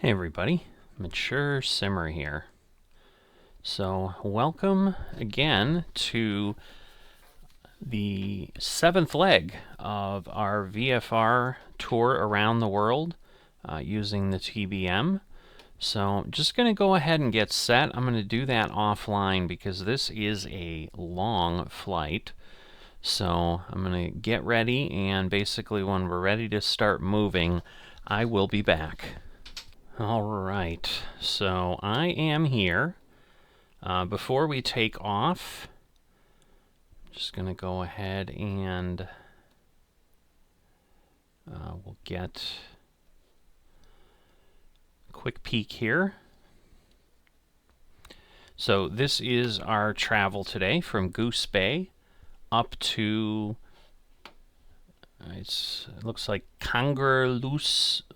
Hey everybody, Mature Simmer here. So welcome again to the 7th leg of our VFR tour around the world using the TBM. So I'm just going to go ahead and get set. I'm going to do that offline because this is a long flight. So I'm going to get ready, and basically when we're ready to start moving, I will be back. Alright, so I am here. Before we take off, I'm just going to go ahead and we'll get a quick peek here. So this is our travel today from Goose Bay up to, it looks like Cyyr-Bgsf,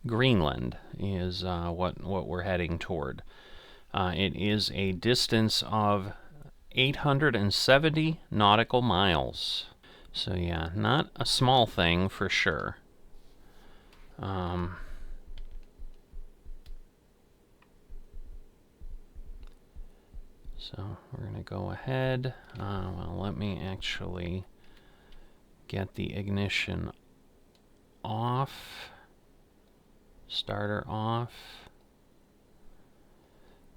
Greenland is what we're heading toward. It is a distance of 870 nautical miles. So yeah, not a small thing for sure. So we're going to go ahead. Well, let me actually get the ignition off. Starter off.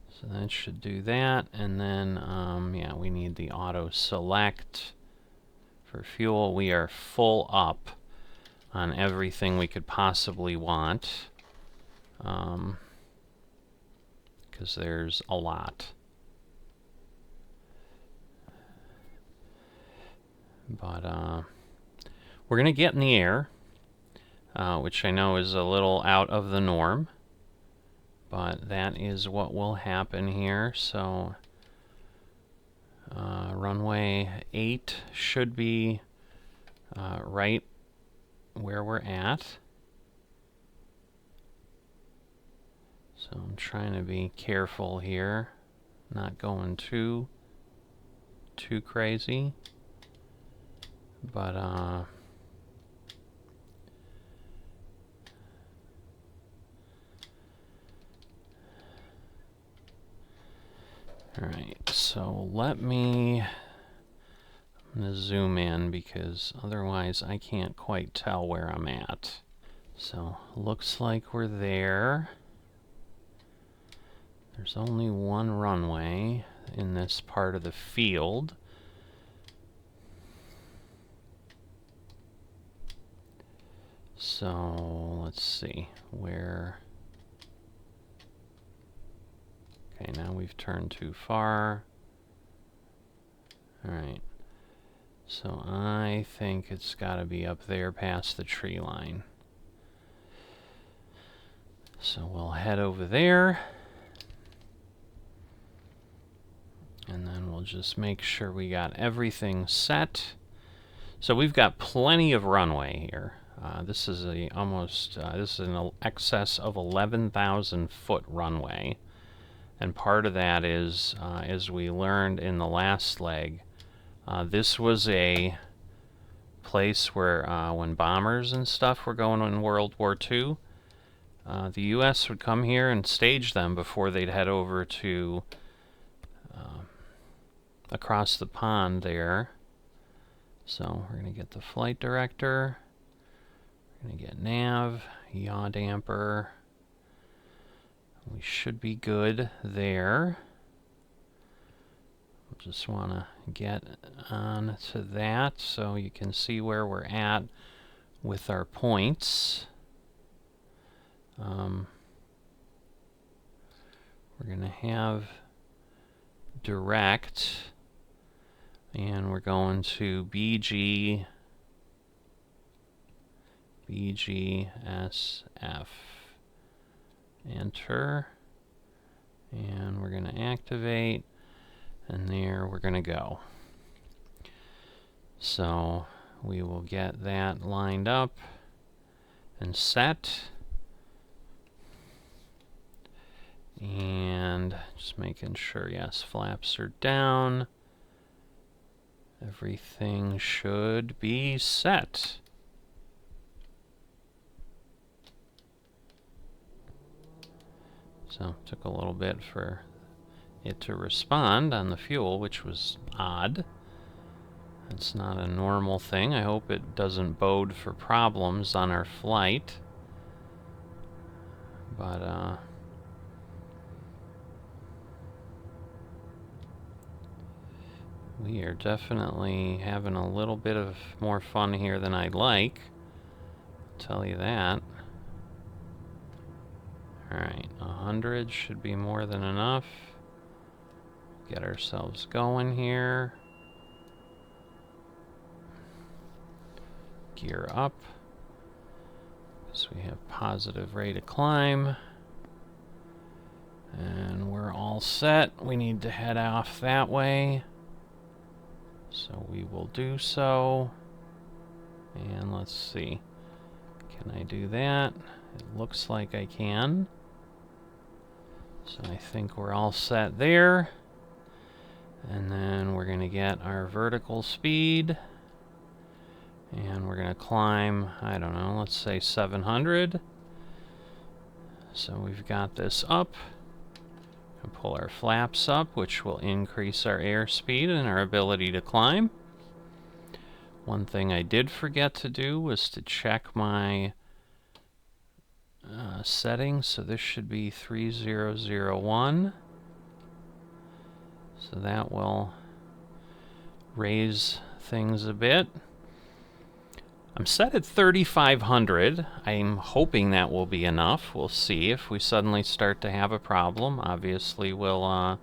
So that should do that, and then yeah, we need the auto select for fuel. We are full up on everything we could possibly want, because there's a lot. But we're gonna get in the air, which I know is a little out of the norm. But that is what will happen here. So runway 8 should be right where we're at. So I'm trying to be careful here, not going too crazy. But alright, so I'm gonna zoom in because otherwise I can't quite tell where I'm at. So looks like we're there. There's only one runway in this part of the field. So let's see where. Okay, now we've turned too far. Alright. So I think it's got to be up there past the tree line. So we'll head over there. And then we'll just make sure we got everything set. So we've got plenty of runway here. This is an excess of 11,000 foot runway. And part of that is, as we learned in the last leg, this was a place where when bombers and stuff were going in World War II, the U.S. would come here and stage them before they'd head over to across the pond there. So we're going to get the flight director, we're going to get nav, yaw damper. We should be good there. Just want to get on to that so you can see where we're at with our points. We're going to have direct, and we're going to Bgsf. Enter, and we're going to activate, and there we're going to go. So we will get that lined up and set, and just making sure, yes, flaps are down. Everything should be set. So it took a little bit for it to respond on the fuel, which was odd. It's not a normal thing. I hope it doesn't bode for problems on our flight. But, we are definitely having a little bit of more fun here than I'd like. I'll tell you that. Alright, 100 should be more than enough. Get ourselves going here. Gear up. So we have positive rate of climb. And we're all set. We need to head off that way. So we will do so. And let's see. Can I do that? It looks like I can. So I think we're all set there. And then we're going to get our vertical speed. And we're going to climb, I don't know, let's say 700. So we've got this up. And pull our flaps up, which will increase our airspeed and our ability to climb. One thing I did forget to do was to check my settings. So this should be 3001. So that will raise things a bit. I'm set at 3,500. I'm hoping that will be enough. We'll see. If we suddenly start to have a problem, obviously we'll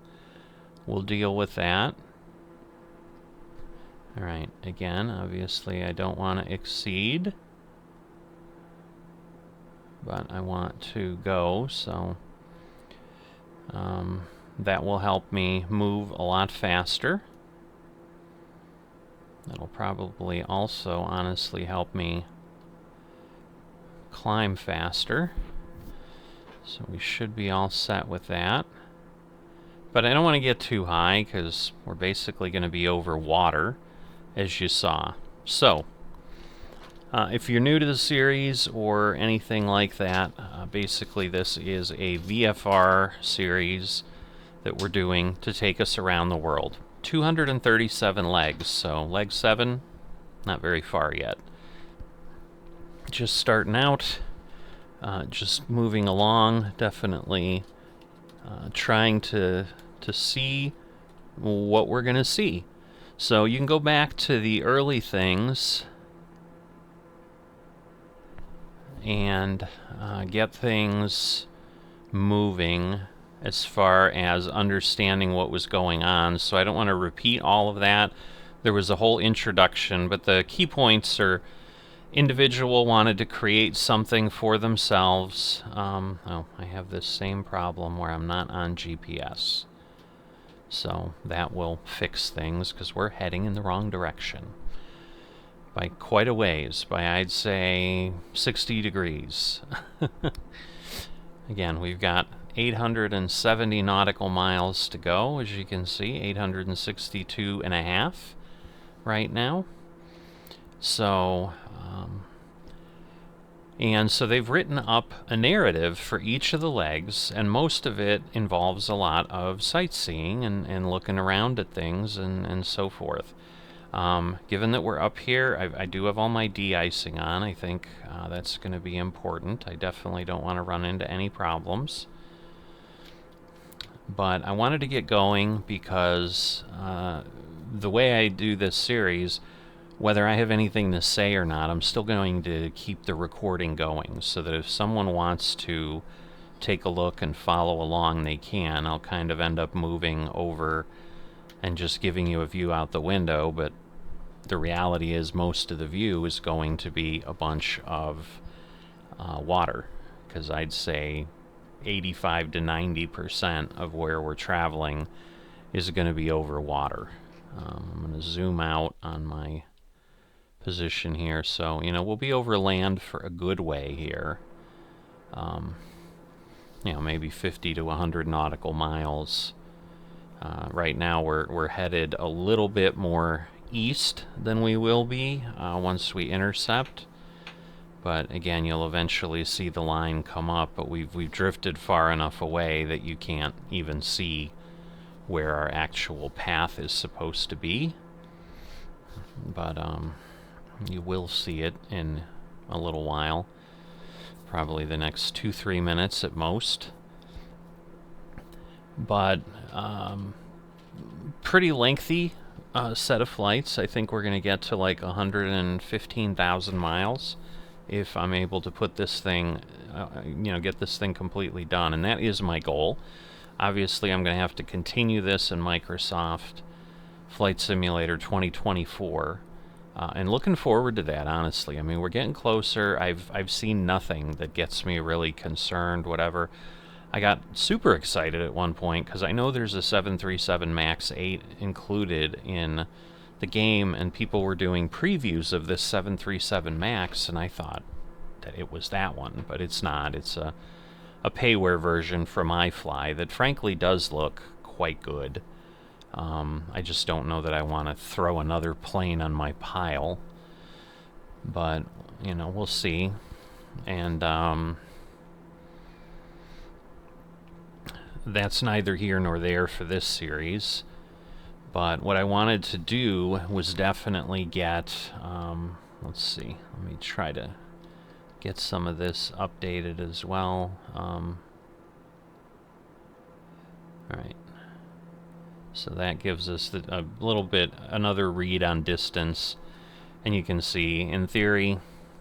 deal with that. All right. Again, obviously I don't want to exceed, but I want to go. So that will help me move a lot faster. That'll probably also honestly help me climb faster. So we should be all set with that. But I don't want to get too high because we're basically going to be over water, as you saw. So, if you're new to the series or anything like that, basically this is a VFR series that we're doing to take us around the world. 237 legs, so leg 7, not very far yet. Just starting out, just moving along, definitely trying to see what we're going to see. So you can go back to the early things and get things moving as far as understanding what was going on. So I don't want to repeat all of that. There was a whole introduction, but the key points are individual wanted to create something for themselves. Oh, I have this same problem where I'm not on GPS. So that will fix things because we're heading in the wrong direction. By quite a ways, by I'd say 60 degrees. Again, we've got 870 nautical miles to go, as you can see, 862 and a half right now. So, and so they've written up a narrative for each of the legs, and most of it involves a lot of sightseeing and looking around at things and so forth. Given that we're up here, I do have all my de-icing on. I think that's going to be important. I definitely don't want to run into any problems. But I wanted to get going because the way I do this series, whether I have anything to say or not, I'm still going to keep the recording going so that if someone wants to take a look and follow along, they can. I'll kind of end up moving over and just giving you a view out the window, but the reality is most of the view is going to be a bunch of water, because I'd say 85 to 90% of where we're traveling is going to be over water. I'm going to zoom out on my position here, so you know we'll be over land for a good way here. You know, maybe 50 to 100 nautical miles. Right now we're headed a little bit more east than we will be once we intercept, But again, you'll eventually see the line come up, but we've drifted far enough away that you can't even see where our actual path is supposed to be. But you will see it in a little while, probably the next 2-3 minutes at most. But pretty lengthy set of flights. I think we're going to get to like 115,000 miles if I'm able to put this thing, get this thing completely done. And that is my goal. Obviously, I'm going to have to continue this in Microsoft Flight Simulator 2024. And looking forward to that, honestly. I mean, we're getting closer. I've seen nothing that gets me really concerned, whatever. I got super excited at one point because I know there's a 737 MAX 8 included in the game, and people were doing previews of this 737 MAX, and I thought that it was that one, but it's not. It's a payware version from iFly that frankly does look quite good. I just don't know that I want to throw another plane on my pile, but we'll see. And that's neither here nor there for this series. But what I wanted to do was definitely get, let's see, let me try to get some of this updated as well. Alright, so that gives us a little bit, another read on distance, and you can see, in theory,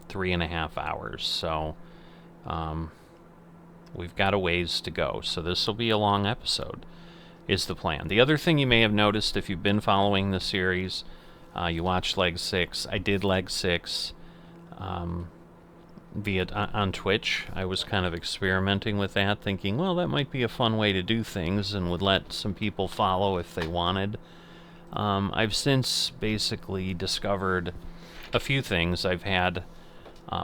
3.5 hours, so we've got a ways to go, so this will be a long episode, is the plan. The other thing you may have noticed if you've been following the series, you watched Leg 6. I did Leg 6 on Twitch. I was kind of experimenting with that, thinking, well, that might be a fun way to do things, and would let some people follow if they wanted. I've since basically discovered a few things. I've had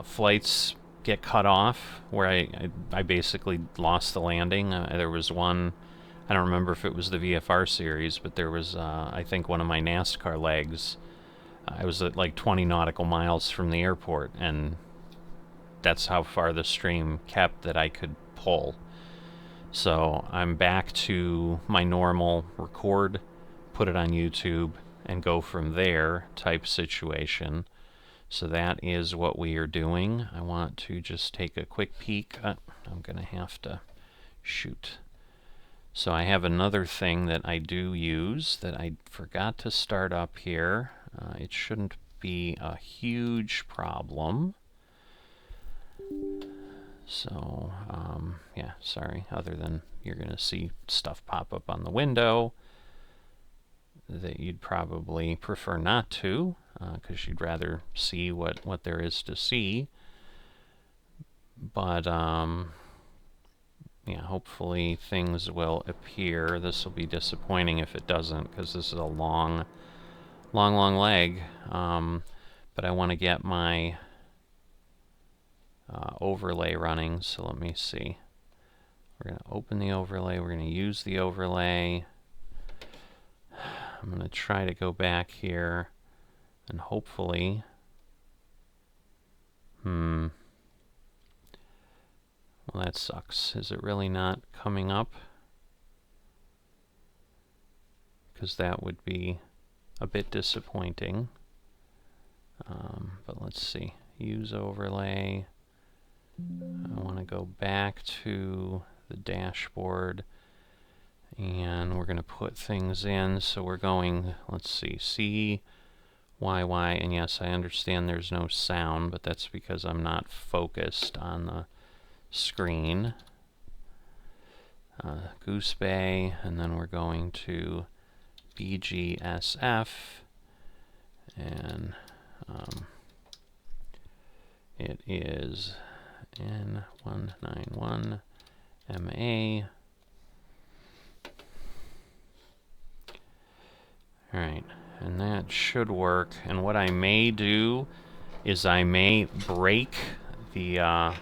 flights get cut off where I basically lost the landing. There was one, I don't remember if it was the VFR series, but there was, I think, one of my NASCAR legs. I was at like 20 nautical miles from the airport, and that's how far the stream kept that I could pull. So I'm back to my normal record, put it on YouTube, and go from there type situation. So that is what we are doing. I want to just take a quick peek. I'm going to have to shoot. So I have another thing that I do use that I forgot to start up here. It shouldn't be a huge problem. So, yeah, sorry. Other than you're going to see stuff pop up on the window that you'd probably prefer not to, because you'd rather see what there is to see. But, yeah, hopefully things will appear. This will be disappointing if it doesn't, because this is a long leg. But I want to get my overlay running, so let me see. We're going to open the overlay. We're going to use the overlay. I'm going to try to go back here and hopefully... Well, that sucks. Is it really not coming up? Because that would be a bit disappointing. But let's see. Use overlay. I want to go back to the dashboard, and we're going to put things in. So we're going, let's see, CYY, and yes, I understand there's no sound, but that's because I'm not focused on the screen. Goose Bay, and then we're going to Bgsf, and it is N191MA. Alright, and that should work. And what I may do is I may break the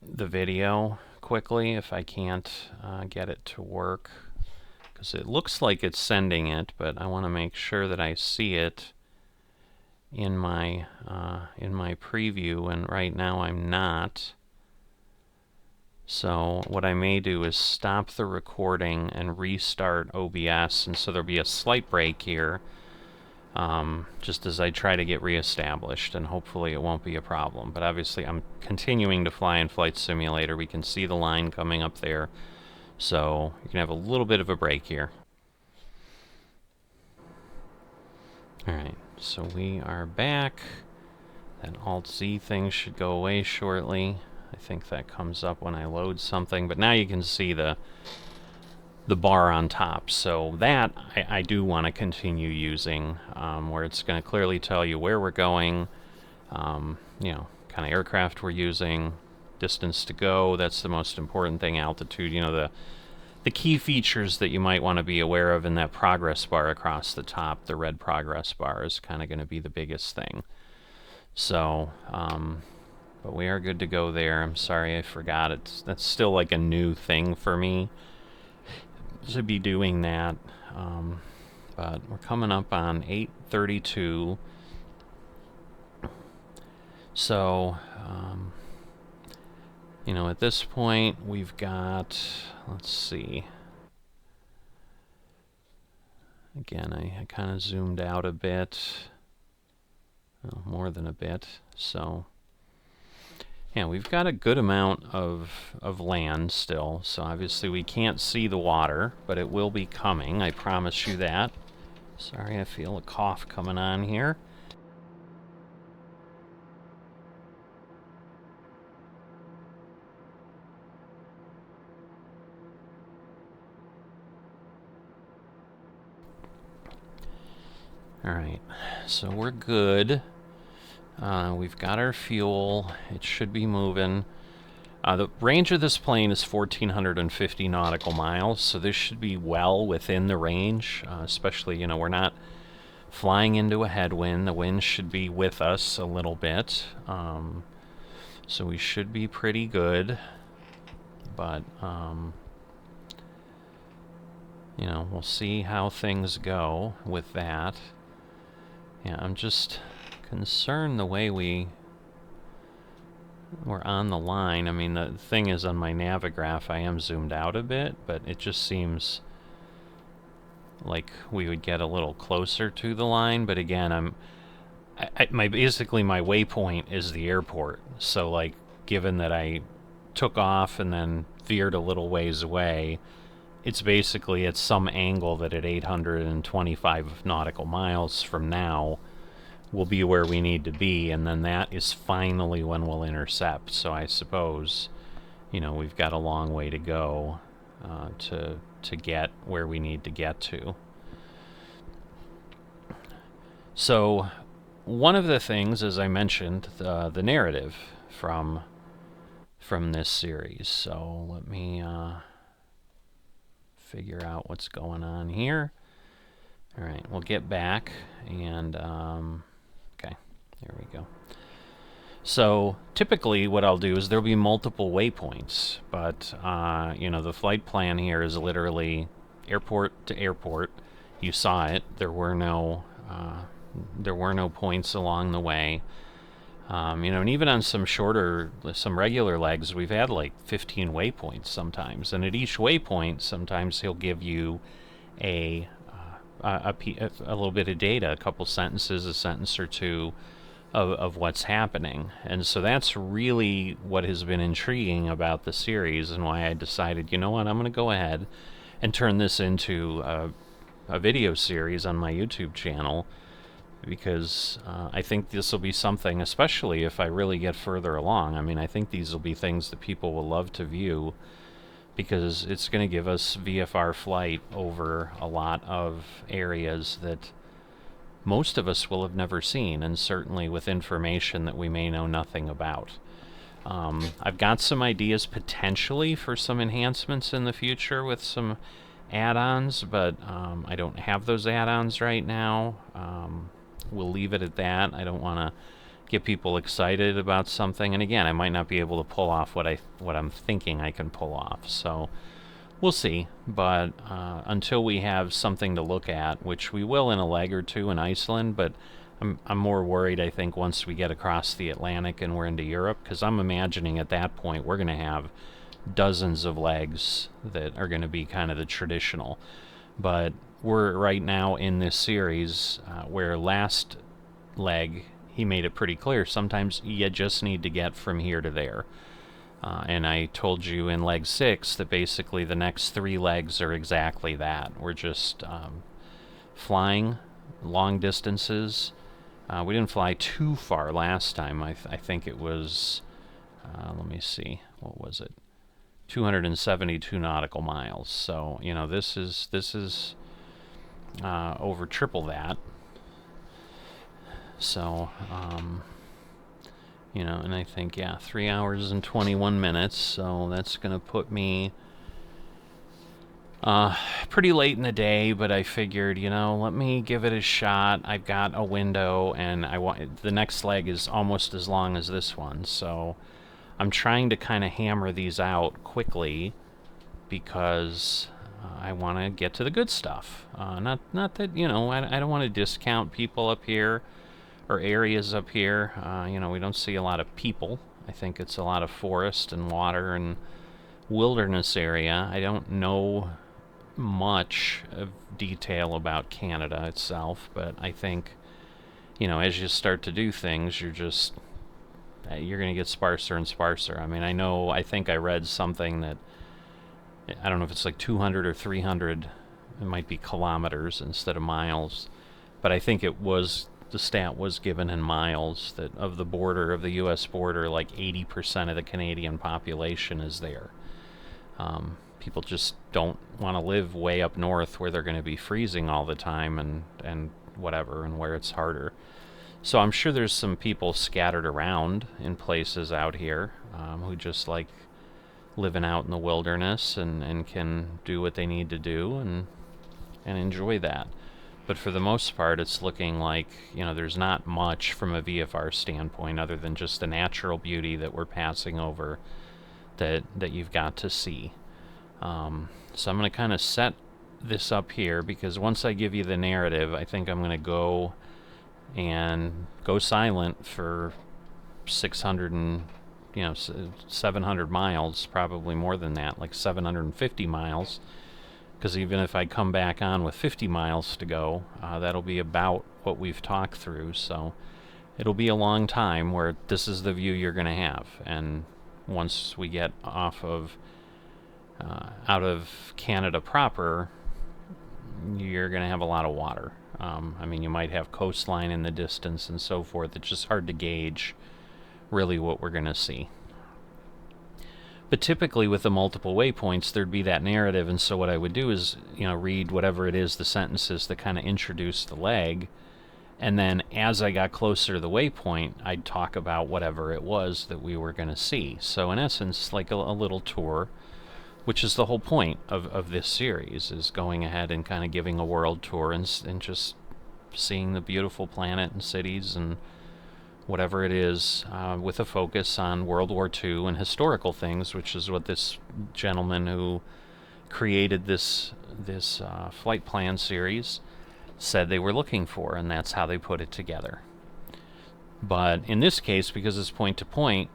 video quickly if I can't get it to work, because it looks like it's sending it, but I want to make sure that I see it in my preview, and right now I'm not. So what I may do is stop the recording and restart OBS, and so there'll be a slight break here, just as I try to get reestablished, and hopefully it won't be a problem. But obviously I'm continuing to fly in Flight Simulator. We can see the line coming up there, so you can have a little bit of a break here. Alright, so we are back. That Alt-Z thing should go away shortly. I think that comes up when I load something, but now you can see the bar on top. So that I do want to continue using, where it's going to clearly tell you where we're going, you know, kind of aircraft we're using, distance to go. That's the most important thing. Altitude, you know, the key features that you might want to be aware of in that progress bar across the top. The red progress bar is kind of going to be the biggest thing. So, but we are good to go there. I'm sorry I forgot. That's still like a new thing for me to be doing that. But we're coming up on 8:32. So, you know, at this point we've got, let's see. Again, I kind of zoomed out a bit. Well, more than a bit. So yeah, we've got a good amount of land still, so obviously we can't see the water, but it will be coming, I promise you that. Sorry, I feel a cough coming on here. Alright, so we're good. We've got our fuel. It should be moving. The range of this plane is 1,450 nautical miles, so this should be well within the range, especially, you know, we're not flying into a headwind. The wind should be with us a little bit, so we should be pretty good, but, you know, we'll see how things go with that. Yeah, I'm just concerned the way we're on the line. I mean, the thing is, on my Navigraph I am zoomed out a bit, but it just seems like we would get a little closer to the line. But again, basically my waypoint is the airport, so like, given that I took off and then veered a little ways away, it's basically at some angle that at 825 nautical miles from now will be where we need to be, and then that is finally when we'll intercept. So I suppose, you know, we've got a long way to go to get where we need to get to. So one of the things, as I mentioned, the narrative from this series. So let me figure out what's going on here. All right, we'll get back, and okay, there we go. So typically what I'll do is there'll be multiple waypoints, but you know, the flight plan here is literally airport to airport. You saw it. There were no points along the way. You know, and even on some regular legs, we've had like 15 waypoints sometimes, and at each waypoint, sometimes he'll give you a little bit of data, a couple sentences, a sentence or two of what's happening. And so that's really what has been intriguing about the series, and why I decided, you know what, I'm going to go ahead and turn this into a video series on my YouTube channel, because I think this will be something, especially if I really get further along. I mean, I think these will be things that people will love to view, because it's going to give us VFR flight over a lot of areas that most of us will have never seen, and certainly with information that we may know nothing about. I've got some ideas potentially for some enhancements in the future with some add-ons, but I don't have those add-ons right now. We'll leave it at that. I don't want to get people excited about something, and again, I might not be able to pull off what I'm thinking I can pull off, so we'll see. But until we have something to look at, which we will in a leg or two in Iceland, but I'm more worried, I think, once we get across the Atlantic and we're into Europe, because I'm imagining at that point we're going to have dozens of legs that are going to be kind of the traditional. But we're right now in this series where last leg, he made it pretty clear. Sometimes you just need to get from here to there. And I told you in leg 6 that basically the next 3 legs are exactly that. We're just flying long distances. We didn't fly too far last time. I think it was, let me see, what was it? 272 nautical miles. So, you know, this is over triple that. So, you know, and I think, yeah, 3 hours and 21 minutes, so that's going to put me pretty late in the day, but I figured, you know, let me give it a shot. I've got a window, and the next leg is almost as long as this one, so I'm trying to kind of hammer these out quickly because I want to get to the good stuff. Not that, you know, I don't want to discount people up here or areas up here. You know, we don't see a lot of people. I think it's a lot of forest and water and wilderness area. I don't know much of detail about Canada itself, but I think, you know, as you start to do things, you're going to get sparser and sparser. I mean, I think I read something that, I don't know if it's like 200 or 300, it might be kilometers instead of miles, but I think it was, the stat was given in miles, that of the border, of the U.S. border, like 80% of the Canadian population is there. People just don't want to live way up north where they're going to be freezing all the time and whatever, and where it's harder. So I'm sure there's some people scattered around in places out here who just like living out in the wilderness and can do what they need to do and enjoy that. But for the most part, it's looking like, you know, there's not much from a VFR standpoint other than just the natural beauty that we're passing over that you've got to see. So I'm going to kind of set this up here, because once I give you the narrative, I think I'm going to go silent for 600 and, you know, 700 miles, probably more than that, like 750 miles. Because even if I come back on with 50 miles to go, that'll be about what we've talked through. So it'll be a long time where this is the view you're going to have. And once we get off of out of Canada proper, you're going to have a lot of water. I mean, you might have coastline in the distance and so forth. It's just hard to gauge really what we're going to see. But typically with the multiple waypoints, there'd be that narrative, and so what I would do is, you know, read whatever it is, the sentences that kind of introduce the leg, and then as I got closer to the waypoint, I'd talk about whatever it was that we were going to see. So in essence, like a little tour, which is the whole point of this series, is going ahead and kind of giving a world tour and just seeing the beautiful planet and cities and whatever it is, with a focus on World War II and historical things, which is what this gentleman who created this flight plan series said they were looking for, and that's how they put it together. But in this case, because it's point to point,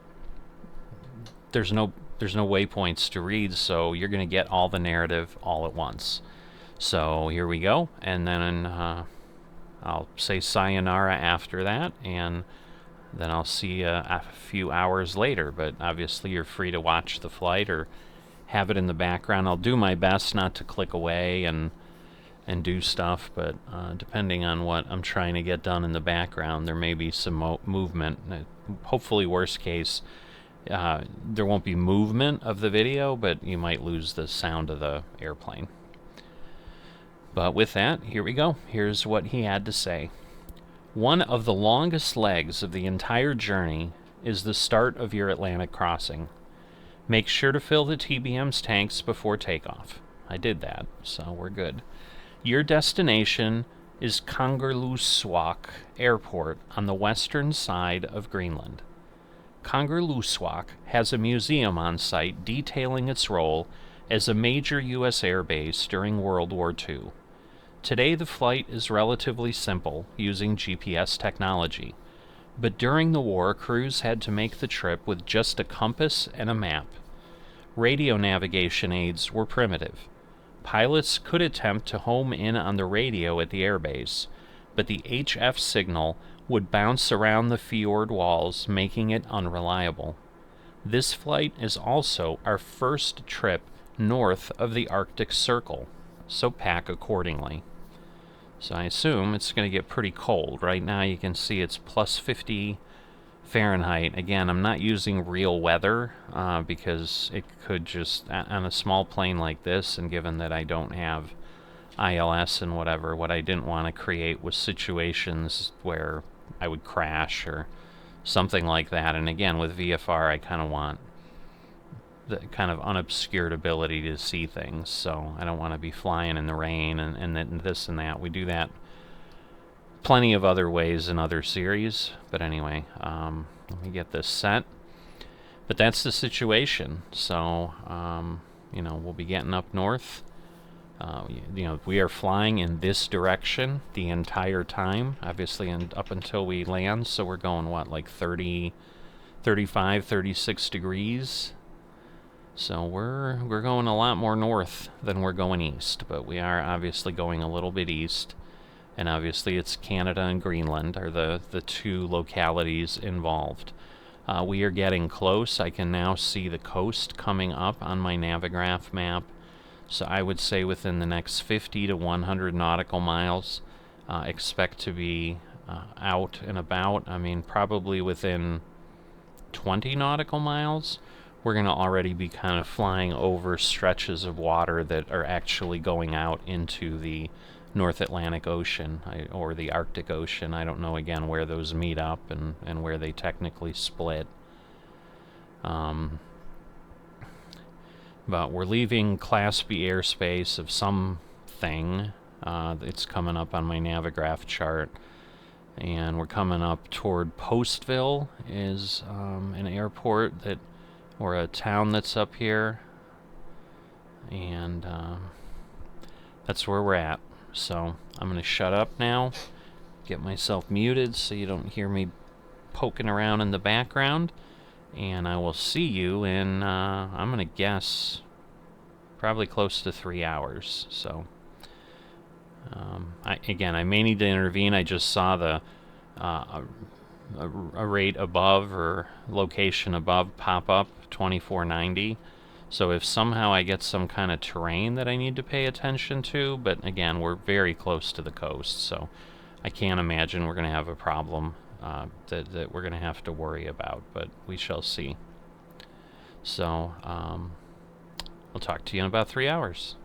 there's no waypoints to read, so you're going to get all the narrative all at once. So here we go, and then I'll say sayonara after that, and then I'll see you a few hours later. But obviously you're free to watch the flight or have it in the background. I'll do my best not to click away and do stuff, but depending on what I'm trying to get done in the background, there may be some movement. Hopefully, worst case, there won't be movement of the video, but you might lose the sound of the airplane. But with that, here we go. Here's what he had to say. One of the longest legs of the entire journey is the start of your Atlantic crossing. Make sure to fill the TBM's tanks before takeoff. I did that, so we're good. Your destination is Cyyr-Bgsf Airport on the western side of Greenland. Cyyr-Bgsf has a museum on site detailing its role as a major U.S. air base during World War II. Today the flight is relatively simple, using GPS technology. But during the war, crews had to make the trip with just a compass and a map. Radio navigation aids were primitive. Pilots could attempt to home in on the radio at the airbase, but the HF signal would bounce around the fjord walls, making it unreliable. This flight is also our first trip north of the Arctic Circle, so pack accordingly. So I assume it's going to get pretty cold. Right now you can see it's plus 50 Fahrenheit. Again, I'm not using real weather because it could just, on a small plane like this, and given that I don't have ILS and whatever, what I didn't want to create was situations where I would crash or something like that. And again, with VFR, I kind of want the kind of unobscured ability to see things, so I don't want to be flying in the rain and this and that. We do that plenty of other ways in other series, but anyway, let me get this set. But that's the situation. So you know, we'll be getting up north. You know, we are flying in this direction the entire time, obviously, and up until we land. So we're going, what, like 30, 35, 36 degrees. So we're going a lot more north than we're going east, but we are obviously going a little bit east. And obviously it's Canada and Greenland are the two localities involved. We are getting close. I can now see the coast coming up on my Navigraph map. So I would say within the next 50 to 100 nautical miles, expect to be out and about. I mean, probably within 20 nautical miles, we're going to already be kind of flying over stretches of water that are actually going out into the North Atlantic Ocean or the Arctic Ocean. I don't know, again, where those meet up and where they technically split. But we're leaving Class B airspace of something. It's coming up on my Navigraph chart. And we're coming up toward Postville is an airport that, or a town that's up here. And that's where we're at. So I'm going to shut up now, get myself muted so you don't hear me poking around in the background. And I will see you in, I'm going to guess, probably close to 3 hours. So, I may need to intervene. I just saw the a rate above or location above pop up, 2490. So if somehow I get some kind of terrain that I need to pay attention to, but again, we're very close to the coast, so I can't imagine we're going to have a problem that we're going to have to worry about, but we shall see. So I'll talk to you in about 3 hours.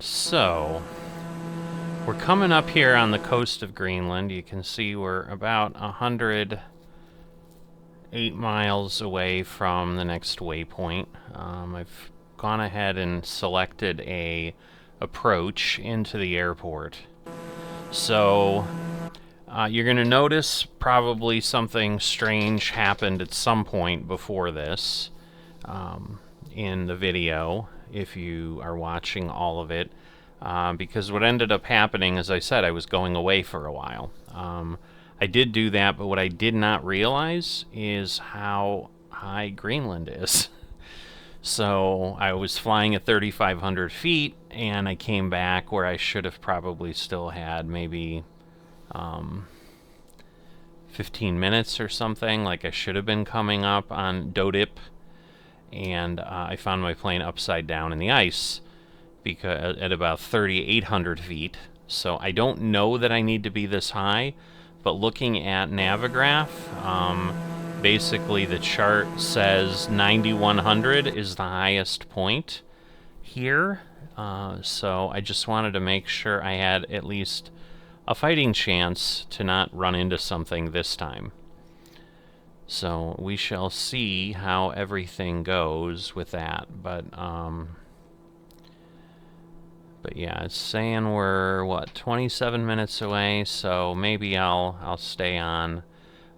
So, we're coming up here on the coast of Greenland. You can see we're about 108 miles away from the next waypoint. I've gone ahead and selected a approach into the airport. So, you're going to notice probably something strange happened at some point before this in the video, if you are watching all of it. Because what ended up happening, as I said, I was going away for a while. I did do that, but what I did not realize is how high Greenland is. So I was flying at 3,500 feet, and I came back where I should have probably still had maybe 15 minutes or something. Like I should have been coming up on Dodip, and I found my plane upside down in the ice. Because at about 3,800 feet. So I don't know that I need to be this high, but looking at Navigraph, basically the chart says 9,100 is the highest point here. So I just wanted to make sure I had at least a fighting chance to not run into something this time. So we shall see how everything goes with that, but yeah, it's saying we're, what, 27 minutes away, so maybe I'll stay on.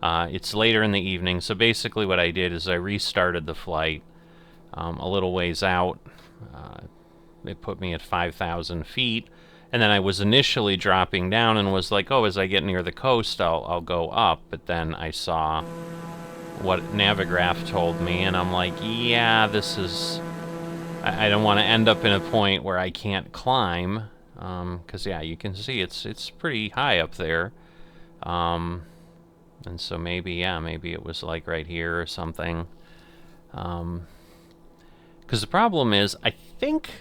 It's later in the evening, so basically what I did is I restarted the flight a little ways out. It put me at 5,000 feet, and then I was initially dropping down and was like, oh, as I get near the coast, I'll go up, but then I saw what Navigraph told me, and I'm like, yeah, this is... I don't want to end up in a point where I can't climb, because yeah, you can see it's pretty high up there, and so maybe it was like right here or something, because the problem is I think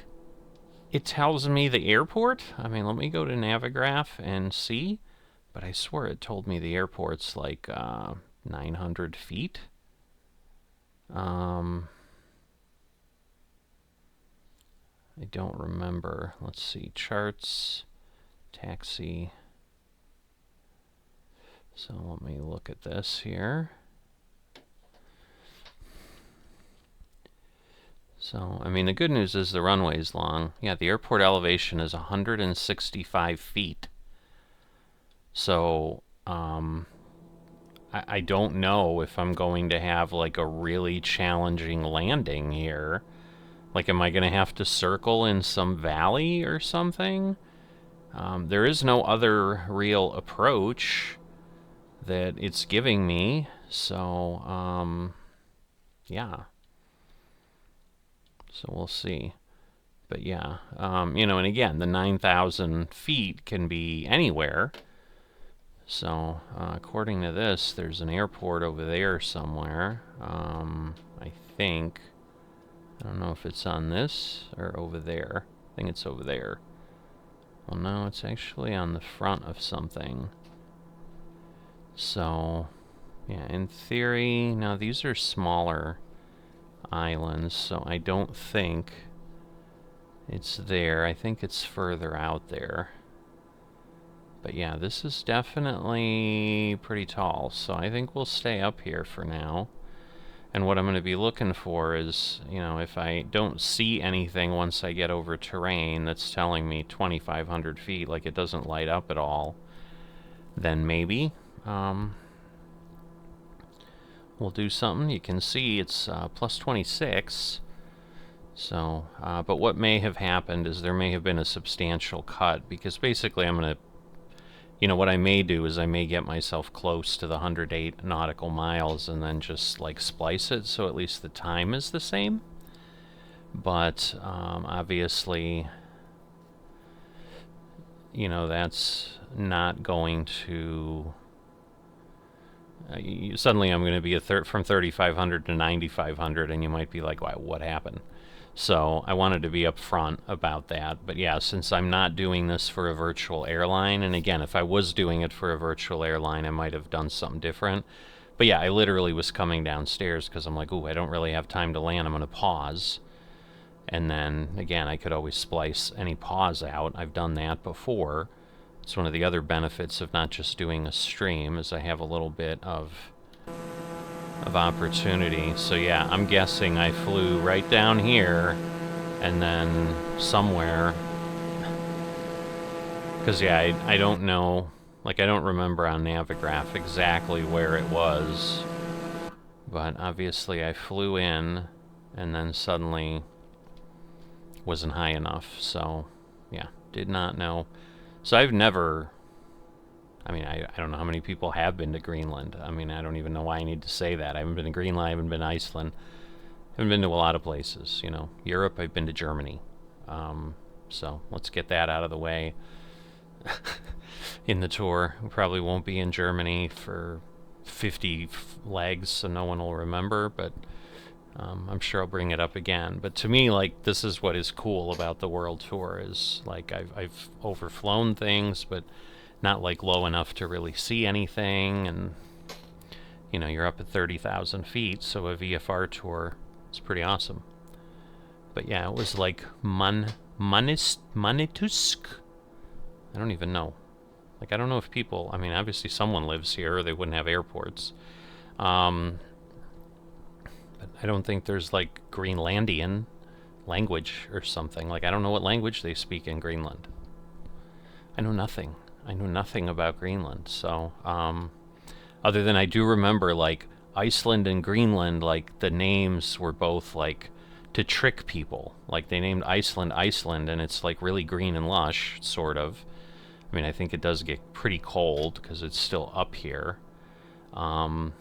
it tells me the airport. I mean, let me go to Navigraph and see, but I swear it told me the airport's like 900 feet. I don't remember. Let's see. Charts. Taxi. So let me look at this here. So, I mean, the good news is the runway's long. Yeah, the airport elevation is 165 feet. So, I don't know if I'm going to have like a really challenging landing here. Like, am I going to have to circle in some valley or something? There is no other real approach that it's giving me, so, yeah. So we'll see. But yeah, you know, and again, the 9,000 feet can be anywhere. So, according to this, there's an airport over there somewhere, I think. I don't know if it's on this or over there. I think it's over there. Well, no, it's actually on the front of something. So, yeah, in theory, now these are smaller islands, so I don't think it's there. I think it's further out there. But yeah, this is definitely pretty tall, so I think we'll stay up here for now. And what I'm going to be looking for is, you know, if I don't see anything once I get over terrain that's telling me 2,500 feet, like it doesn't light up at all, then maybe we'll do something. You can see it's plus 26. So, but what may have happened is there may have been a substantial cut, because basically I'm going to, you know, what I may do is I may get myself close to the 108 nautical miles and then just like splice it so at least the time is the same. But obviously, you know, that's not going to... suddenly I'm going to be from 3,500 to 9,500, and you might be like, what happened? So I wanted to be upfront about that. But yeah, since I'm not doing this for a virtual airline, and again, if I was doing it for a virtual airline, I might have done something different. But yeah, I literally was coming downstairs because I'm like, ooh, I don't really have time to land. I'm going to pause. And then, again, I could always splice any pause out. I've done that before. It's one of the other benefits of not just doing a stream, is I have a little bit of opportunity. So yeah, I'm guessing I flew right down here and then somewhere. Because yeah, I don't know, like I don't remember on Navigraph exactly where it was. But obviously I flew in and then suddenly wasn't high enough. So yeah, did not know. So I've never, I mean, I don't know how many people have been to Greenland. I mean, I don't even know why I need to say that. I haven't been to Greenland, I haven't been to Iceland. I haven't been to a lot of places, you know. Europe, I've been to Germany. So let's get that out of the way in the tour. We probably won't be in Germany for 50 legs, so no one will remember, but I'm sure I'll bring it up again. But to me, like, this is what is cool about the world tour, is like I've overflown things, but not like low enough to really see anything. And you know, you're up at 30,000 feet, so a VFR tour is pretty awesome. But yeah, it was like Manitusk. I don't even know. Like, I don't know if people, I mean, obviously someone lives here or they wouldn't have airports. But I don't think there's like Greenlandian language or something. Like, I don't know what language they speak in Greenland. I know nothing. I know nothing about Greenland. So, other than I do remember, like, Iceland and Greenland, like, the names were both, like, to trick people. Like, they named Iceland Iceland, and it's, like, really green and lush, sort of. I mean, I think it does get pretty cold, because it's still up here. And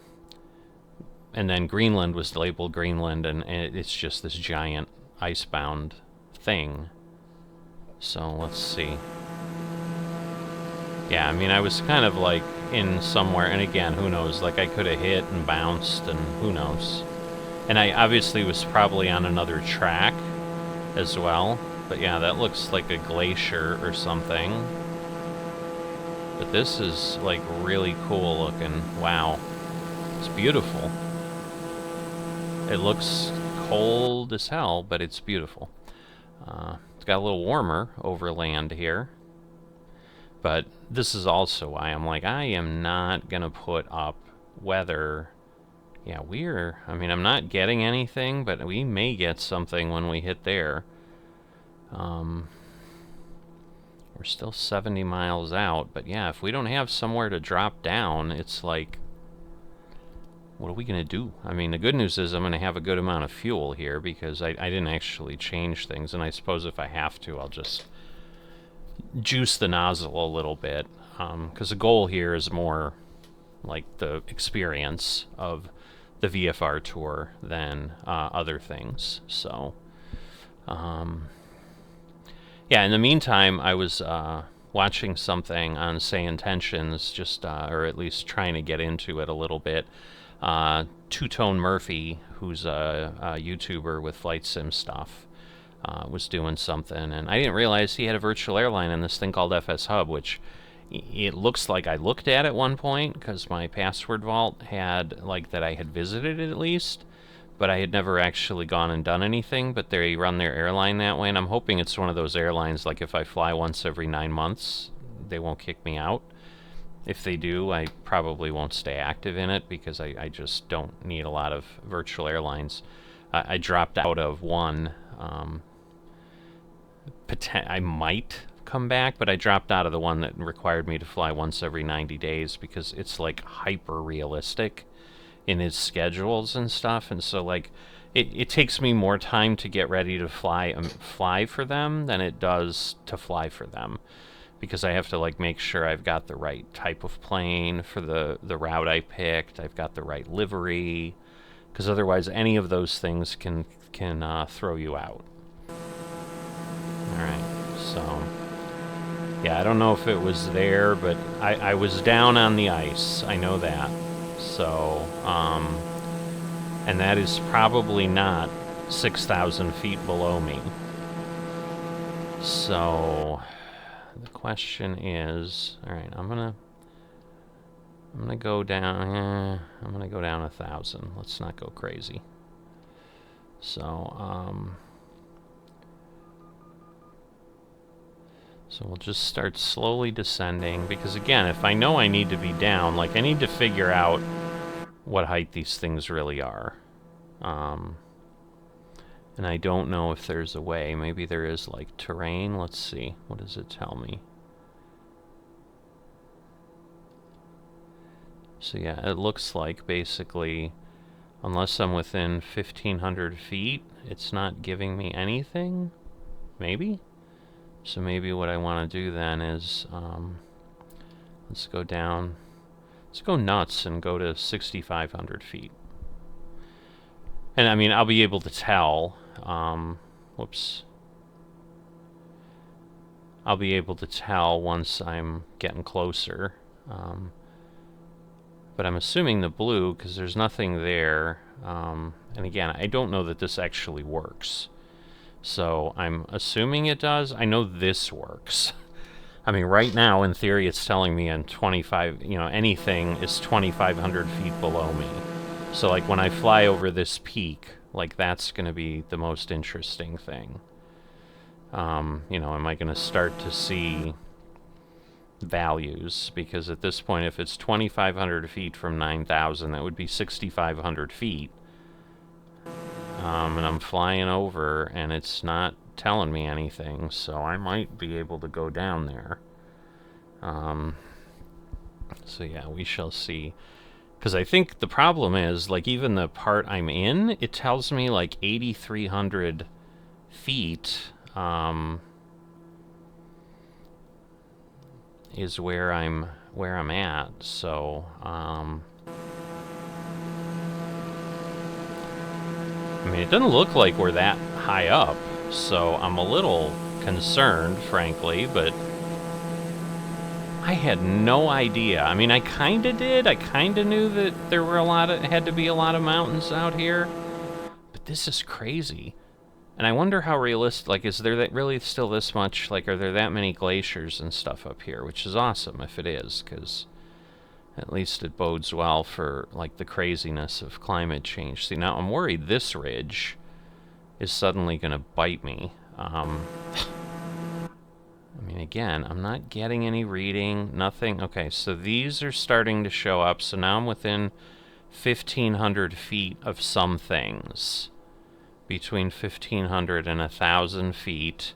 then Greenland was labeled Greenland, and it's just this giant icebound thing. So, let's see. Yeah, I mean, I was kind of, like, in somewhere, and again, who knows, like, I could have hit and bounced, and who knows. And I obviously was probably on another track as well, but yeah, that looks like a glacier or something. But this is, like, really cool looking. Wow. It's beautiful. It looks cold as hell, but it's beautiful. It's got a little warmer over land here. But this is also why I'm like, I am not going to put up weather. Yeah, I mean, I'm not getting anything, but we may get something when we hit there. We're still 70 miles out, but yeah, if we don't have somewhere to drop down, it's like, what are we going to do? I mean, the good news is I'm going to have a good amount of fuel here, because I didn't actually change things, and I suppose if I have to, I'll just juice the nozzle a little bit, because the goal here is more like the experience of the VFR tour than other things. So yeah, in the meantime, I was watching something on Say Intentions, just or at least trying to get into it a little bit. Two-Tone Murphy, who's a YouTuber with flight sim stuff, was doing something, and I didn't realize he had a virtual airline in this thing called FS Hub, which it looks like I looked at one point, because my password vault had, like, that I had visited it at least, but I had never actually gone and done anything. But they run their airline that way, and I'm hoping it's one of those airlines, like, if I fly once every 9 months, they won't kick me out. If they do, I probably won't stay active in it, because I just don't need a lot of virtual airlines. I dropped out of one. I might come back, but I dropped out of the one that required me to fly once every 90 days, because it's, like, hyper realistic in his schedules and stuff, and so, like, it takes me more time to get ready to fly for them than it does to fly for them, because I have to, like, make sure I've got the right type of plane for the route I picked, I've got the right livery, because otherwise any of those things can throw you out. Alright, so yeah, I don't know if it was there, but I was down on the ice, I know that. So, and that is probably not 6,000 feet below me. So, the question is, alright, I'm gonna go down, I'm gonna go down 1,000. Let's not go crazy. So, So we'll just start slowly descending, because again, if I know I need to be down, like I need to figure out what height these things really are. And I don't know if there's a way. Maybe there is, like, terrain. Let's see. What does it tell me? So yeah, it looks like basically, unless I'm within 1,500 feet, it's not giving me anything? Maybe? So maybe what I want to do then is, let's go down. Let's go nuts and go to 6,500 feet. And I mean, I'll be able to tell, whoops. I'll be able to tell once I'm getting closer. But I'm assuming the blue, because there's nothing there. And again, I don't know that this actually works. So I'm assuming it does. I know this works. I mean, right now, in theory, it's telling me in 25, you know, anything is 2,500 feet below me. So, like, when I fly over this peak, like, that's going to be the most interesting thing. You know, am I going to start to see values? Because at this point, if it's 2,500 feet from 9,000, that would be 6,500 feet. And I'm flying over, and it's not telling me anything, so I might be able to go down there. So yeah, we shall see. Because I think the problem is, like, even the part I'm in, it tells me, like, 8,300 feet, is where I'm at, so, I mean, it doesn't look like we're that high up, so I'm a little concerned, frankly, but I had no idea. I mean, I kind of did. I kind of knew that there were had to be a lot of mountains out here, but this is crazy. And I wonder how realistic, like, is there really still this much, like, are there that many glaciers and stuff up here, which is awesome if it is, because at least it bodes well for, like, the craziness of climate change. See, now I'm worried this ridge is suddenly going to bite me. I mean, again, I'm not getting any reading, nothing. Okay, so these are starting to show up, so now I'm within 1,500 feet of some things. Between 1,500 and 1,000 feet.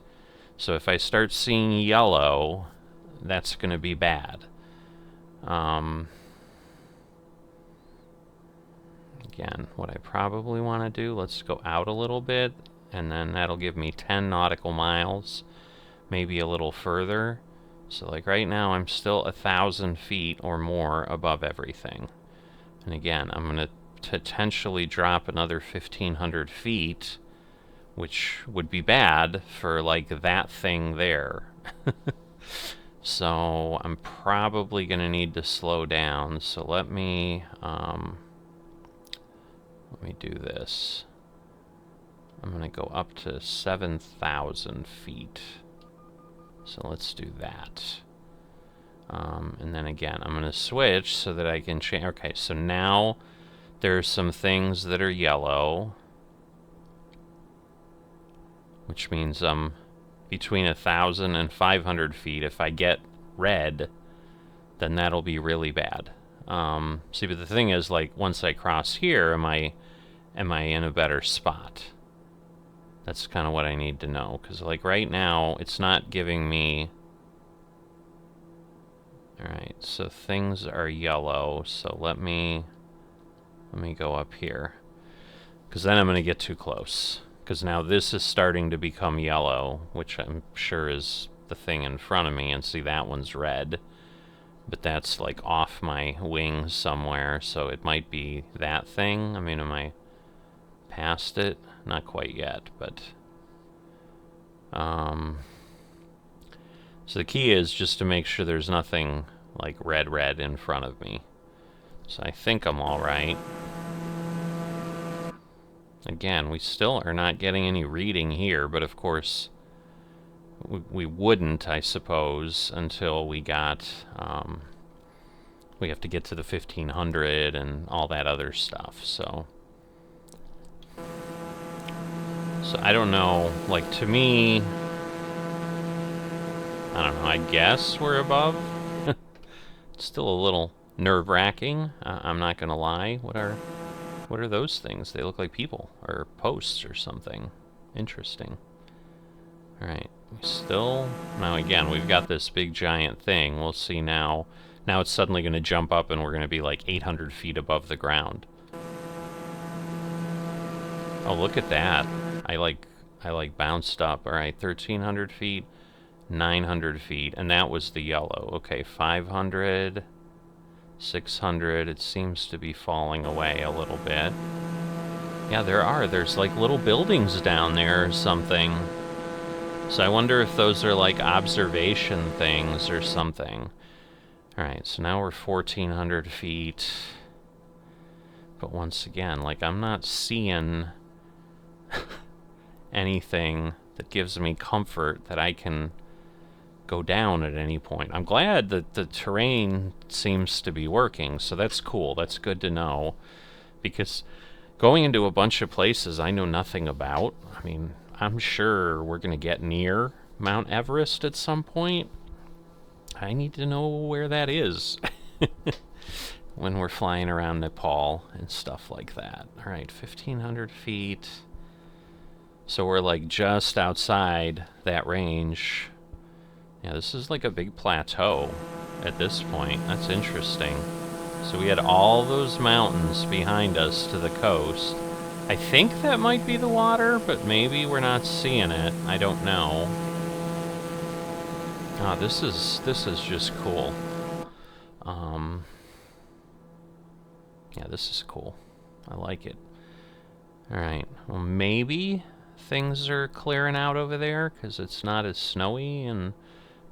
So if I start seeing yellow, that's going to be bad. Again, what I probably want to do, let's go out a little bit, and then that'll give me 10 nautical miles, maybe a little further. So like right now, I'm still 1,000 feet or more above everything. And again, I'm going to potentially drop another 1,500 feet, which would be bad for, like, that thing there. So I'm probably going to need to slow down. So let me do this. I'm going to go up to 7,000 feet. So let's do that. And then again, I'm going to switch so that I can change. Okay, so now there's some things that are yellow, which means I'm between 1,000 and 500 feet. If I get red, then that'll be really bad. See, but the thing is, like, once I cross here, am I in a better spot? That's kind of what I need to know, because, like, right now, it's not giving me... Alright, so things are yellow, so let me go up here, because then I'm going to get too close, because now this is starting to become yellow, which I'm sure is the thing in front of me, and see, that one's red, but that's, like, off my wings somewhere, so it might be that thing. I mean, am I past it? Not quite yet, but so the key is just to make sure there's nothing like red in front of me. So I think I'm all right. Again, we still are not getting any reading here, but of course we wouldn't, I suppose, until we got we have to get to the 1,500 and all that other stuff. So I don't know, like, to me, I don't know, I guess we're above. It's still a little nerve-wracking, I'm not gonna lie. What are those things? They look like people, or posts or something. Interesting. Alright, now again, we've got this big giant thing. We'll see now. Now it's suddenly going to jump up and we're going to be like 800 feet above the ground. Oh, look at that. I like bounced up. Alright, 1,300 feet, 900 feet, and that was the yellow. Okay, 500, 600, it seems to be falling away a little bit. Yeah, there's like little buildings down there or something. So I wonder if those are like observation things or something. Alright, so now we're 1,400 feet. But once again, like, I'm not seeing anything that gives me comfort that I can go down at any point. I'm glad that the terrain seems to be working, so that's cool. That's good to know. Because going into a bunch of places I know nothing about, I mean, I'm sure we're going to get near Mount Everest at some point. I need to know where that is when we're flying around Nepal and stuff like that. Alright, 1,500 feet. So we're like just outside that range. Yeah, this is like a big plateau at this point. That's interesting. So we had all those mountains behind us to the coast. I think that might be the water, but maybe we're not seeing it. I don't know. Ah, this is just cool. Yeah, this is cool. I like it. Alright, well maybe things are clearing out over there, because it's not as snowy, and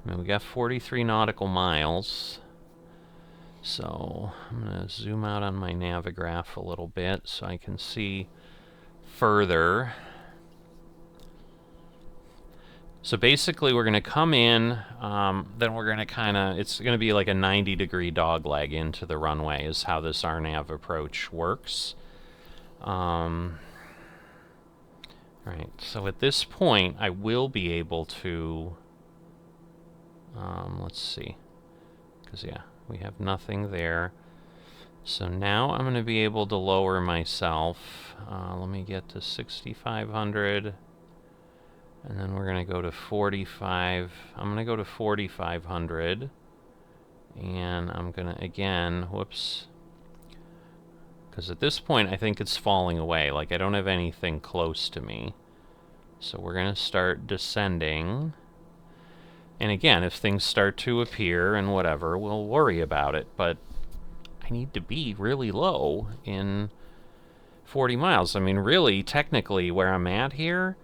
I mean, we got 43 nautical miles. So I'm going to zoom out on my Navigraph a little bit so I can see further. So basically we're going to come in, then we're going to it's going to be like a 90-degree dogleg into the runway is how this RNAV approach works. Alright, so at this point I will be able to, let's see, because yeah, we have nothing there. So now I'm going to be able to lower myself. Let me get to 6,500. And then we're going to go to 45. I'm going to go to 4,500. And I'm going to, again, whoops. Because at this point, I think it's falling away. Like, I don't have anything close to me. So we're going to start descending. And again, if things start to appear and whatever, we'll worry about it. But I need to be really low in 40 miles. I mean, really, technically, where I'm at here,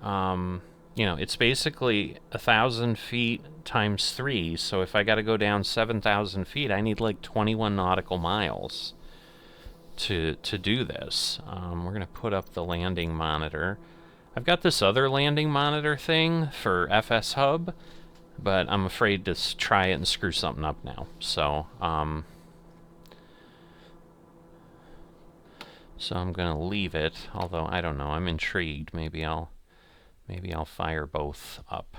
you know, it's basically 1,000 feet times 3, so if I got to go down 7,000 feet, I need like 21 nautical miles to do this. We're going to put up the landing monitor. I've got this other landing monitor thing for FS Hub, but I'm afraid to try it and screw something up now. So, so I'm going to leave it, although I don't know, I'm intrigued. Maybe I'll fire both up.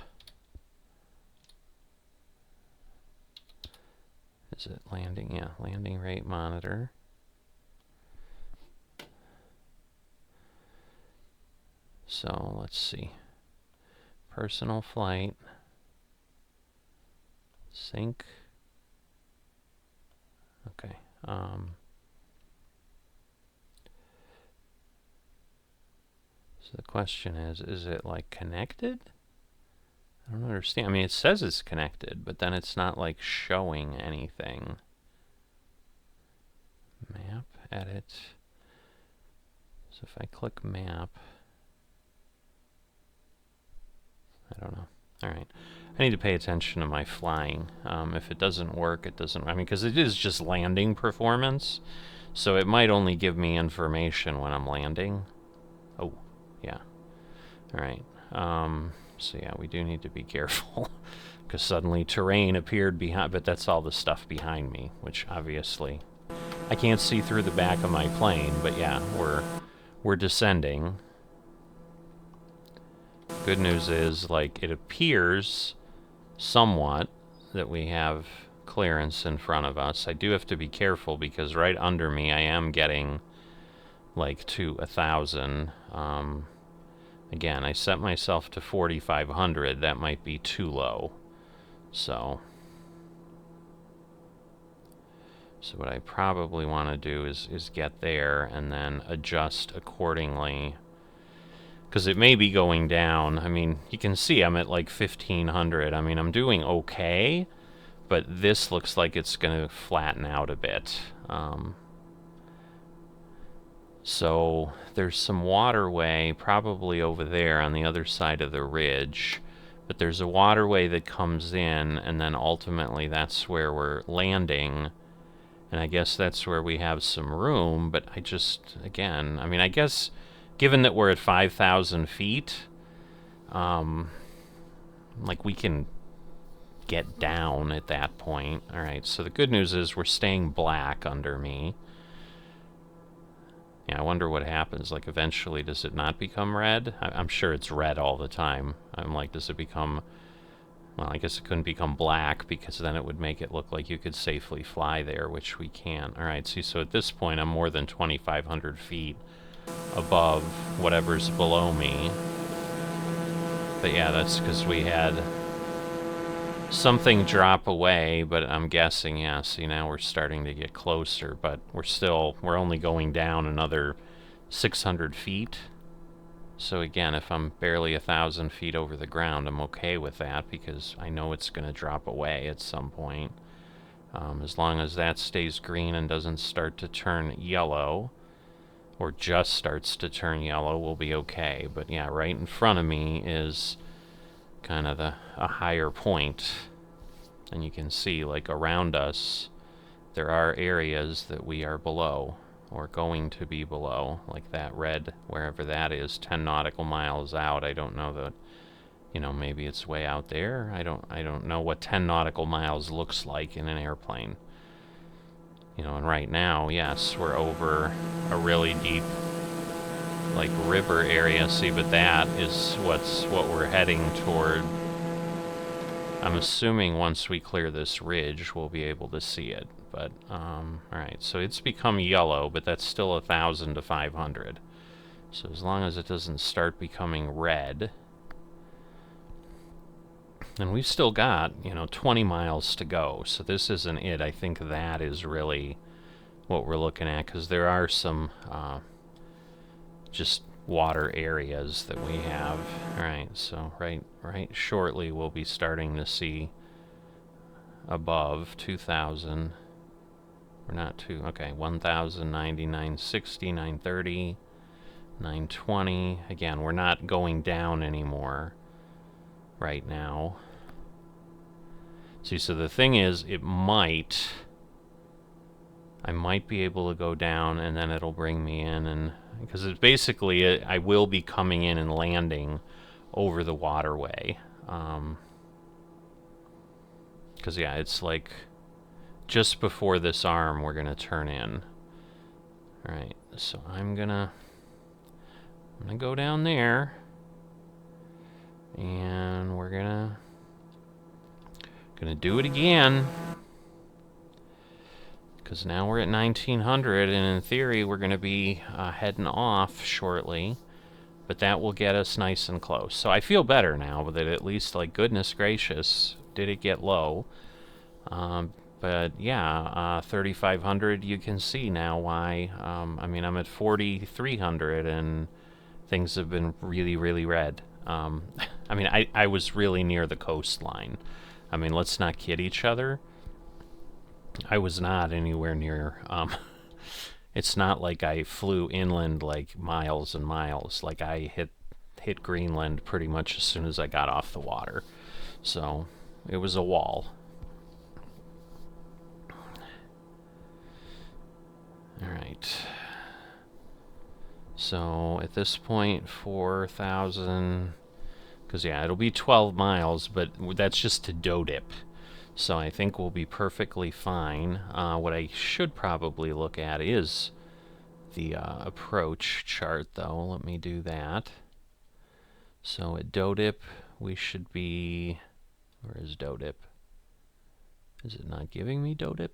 Is it landing? Yeah, landing rate monitor. So let's see. Personal flight. Sync. Okay. So the question is it like connected? I don't understand. I mean, it says it's connected, but then it's not like showing anything. Map, edit. So if I click map, I don't know. Alright. I need to pay attention to my flying. If it doesn't work, it doesn't... I mean, because it is just landing performance, so it might only give me information when I'm landing. Oh, yeah. Alright. So yeah, we do need to be careful, because suddenly terrain appeared behind, but that's all the stuff behind me, which obviously I can't see through the back of my plane, but yeah, we're descending. Good news is, like, it appears somewhat that we have clearance in front of us. I do have to be careful because right under me I am getting like to 1,000. Again, I set myself to 4,500. That might be too low. So what I probably want to do is get there and then adjust accordingly. Because it may be going down. I mean, you can see I'm at like 1,500. I mean, I'm doing okay, but this looks like it's going to flatten out a bit. So there's some waterway probably over there on the other side of the ridge. But there's a waterway that comes in, and then ultimately that's where we're landing. And I guess that's where we have some room, but I just, again, I mean, I guess given that we're at 5,000 feet, like we can get down at that point. All right, so the good news is we're staying black under me. Yeah, I wonder what happens. Like, eventually, does it not become red? I'm sure it's red all the time. I'm like, does it become... Well, I guess it couldn't become black because then it would make it look like you could safely fly there, which we can't. All right, see, so at this point, I'm more than 2,500 feet above whatever's below me. But yeah, that's because we had something drop away, but I'm guessing, yeah, see, now we're starting to get closer, but we're only going down another 600 feet. So again, if I'm barely 1,000 feet over the ground, I'm okay with that because I know it's going to drop away at some point. As long as that stays green and doesn't start to turn yellow, or just starts to turn yellow, we'll be okay. But yeah, right in front of me is kind of a higher point. And you can see, like, around us, there are areas that we are below, or going to be below, like that red, wherever that is, 10 nautical miles out. I don't know that, you know, maybe it's way out there. I don't know what 10 nautical miles looks like in an airplane. You know, and right now, yes, we're over a really deep, like, river area. See, but that is what we're heading toward. I'm assuming once we clear this ridge, we'll be able to see it. But, alright, so it's become yellow, but that's still 1,000 to 500. So as long as it doesn't start becoming red... And we've still got, you know, 20 miles to go, so this isn't it. I think that is really what we're looking at, because there are some, just water areas that we have. Alright, so right shortly we'll be starting to see above 2,000. We're not too... Okay, 1,090, 960, 930, 920. Again, we're not going down anymore right now. See, so the thing is, I might be able to go down and then it'll bring me in, and because it's basically, I will be coming in and landing over the waterway. Because, yeah, it's like just before this arm we're gonna turn in. Alright, so I'm gonna go down there, and we're gonna do it again, because now we're at 1,900, and in theory we're gonna be heading off shortly, but that will get us nice and close. So I feel better now that at least, like, goodness gracious, did it get low. But yeah, 3,500, you can see now why. I mean, I'm at 4,300 and things have been really, really red. I mean, I was really near the coastline. I mean, let's not kid each other. I was not anywhere near, it's not like I flew inland like miles and miles. Like, I hit Greenland pretty much as soon as I got off the water. So it was a wall. Alright. So at this point, 4,000, because yeah, it'll be 12 miles, but that's just to dough dip. So I think we'll be perfectly fine. What I should probably look at is the approach chart, though. Let me do that. So at dough dip, we should be Where is DODIP? Is it not giving me DODIP?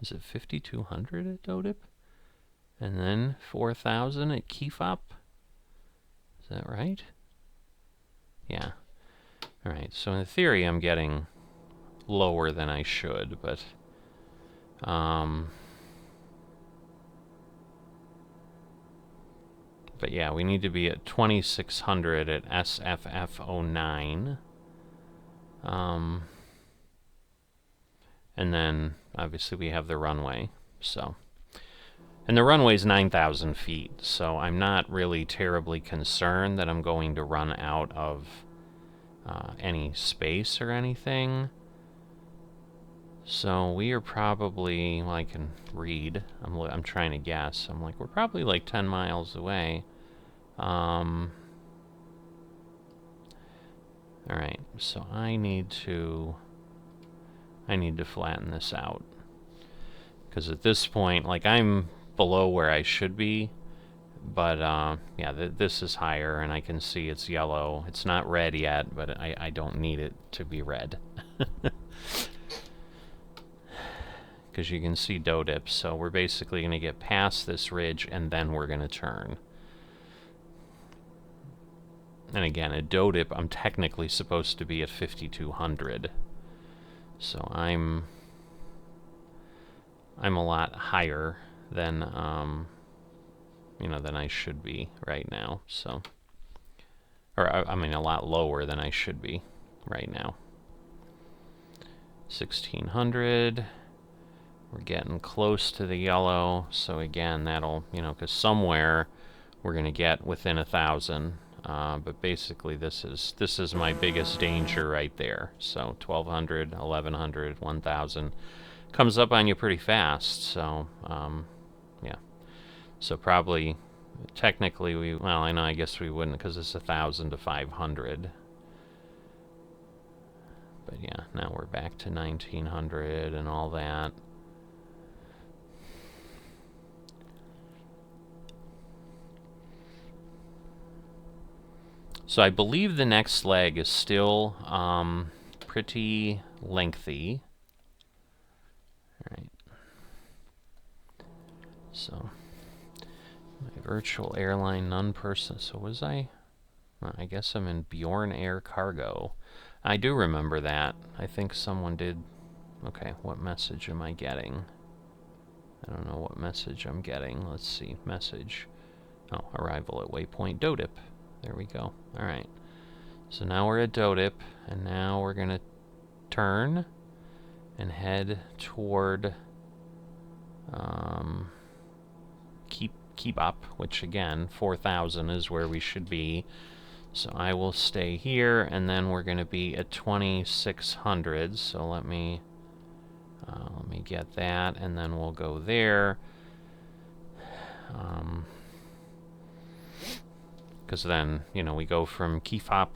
Is it 5200 at DODIP? And then 4000 at KeyFop? Is that right? Yeah. Alright, so in theory I'm getting lower than I should, but yeah, we need to be at 2600 at SFF09. And then obviously we have the runway, so. And the runway's 9,000 feet, so I'm not really terribly concerned that I'm going to run out of any space or anything. So we are probably, well, I can read. I'm trying to guess. I'm like, we're probably like 10 miles away. All right, so I need to flatten this out, because at this point, like, I'm below where I should be, but yeah, this is higher, and I can see it's yellow. It's not red yet, but I don't need it to be red. Because you can see DODIP, so we're basically going to get past this ridge, and then we're going to turn. And again, at DODIP, I'm technically supposed to be at 5200. So I'm a lot higher than, you know, than I should be right now, so. Or, I mean, a lot lower than I should be right now. 1600. We're getting close to the yellow, so again, that'll, you know, because somewhere we're going to get within 1,000. But basically, this is my biggest danger right there. So 1,200, 1,100, 1,000 comes up on you pretty fast. So yeah. So probably, technically, well, I know, I guess we wouldn't, because it's 1,000 to 500. But yeah, now we're back to 1,900 and all that. So I believe the next leg is still pretty lengthy. All right. So my virtual airline non-person. So was I? Well, I guess I'm in Bjorn Air Cargo. I do remember that. I think someone did. Okay, what message am I getting? I don't know what message I'm getting. Let's see. Message. Oh, arrival at waypoint DODIP. There we go. Alright. So now we're at DODIP, and now we're going to turn and head toward Cyyr-Bgsf, which again, 4,000 is where we should be. So I will stay here, and then we're going to be at 2,600. So let me get that, and then we'll go there. Because then, you know, we go from Cyyr-Bgsf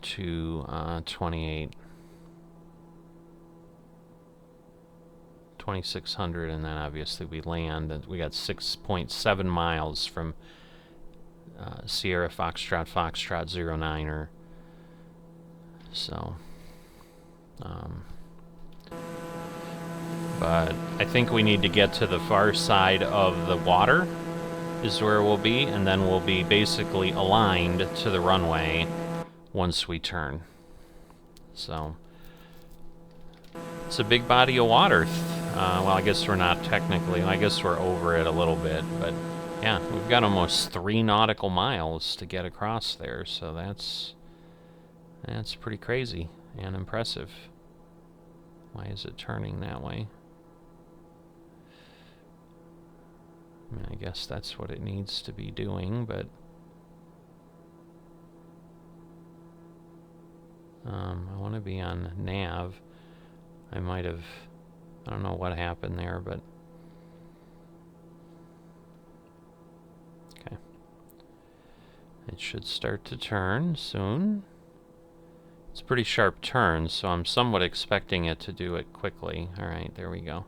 to 2,600, and then obviously we land, and we got 6.7 miles from Sierra Foxtrot 09er. So, but I think we need to get to the far side of the water is where we'll be, and then we'll be basically aligned to the runway once we turn. So it's a big body of water. Well, I guess we're not technically, I guess we're over it a little bit, but yeah, we've got almost 3 nautical miles to get across there, so that's pretty crazy and impressive. Why is it turning that way? I mean, I guess that's what it needs to be doing, but I want to be on nav. I might have, I don't know what happened there, but okay. It should start to turn soon. It's a pretty sharp turn, so I'm somewhat expecting it to do it quickly. Alright, there we go.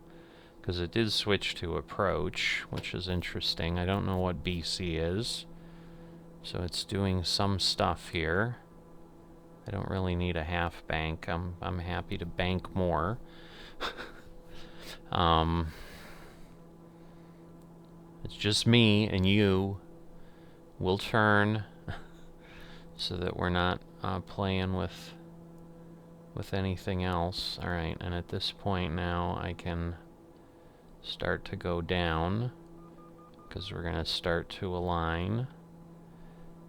Because it did switch to approach, which is interesting. I don't know what BC is. So it's doing some stuff here. I don't really need a half bank. I'm happy to bank more. It's just me and you. We'll turn so that we're not playing with anything else. All right, and at this point now I can start to go down because we're gonna start to align,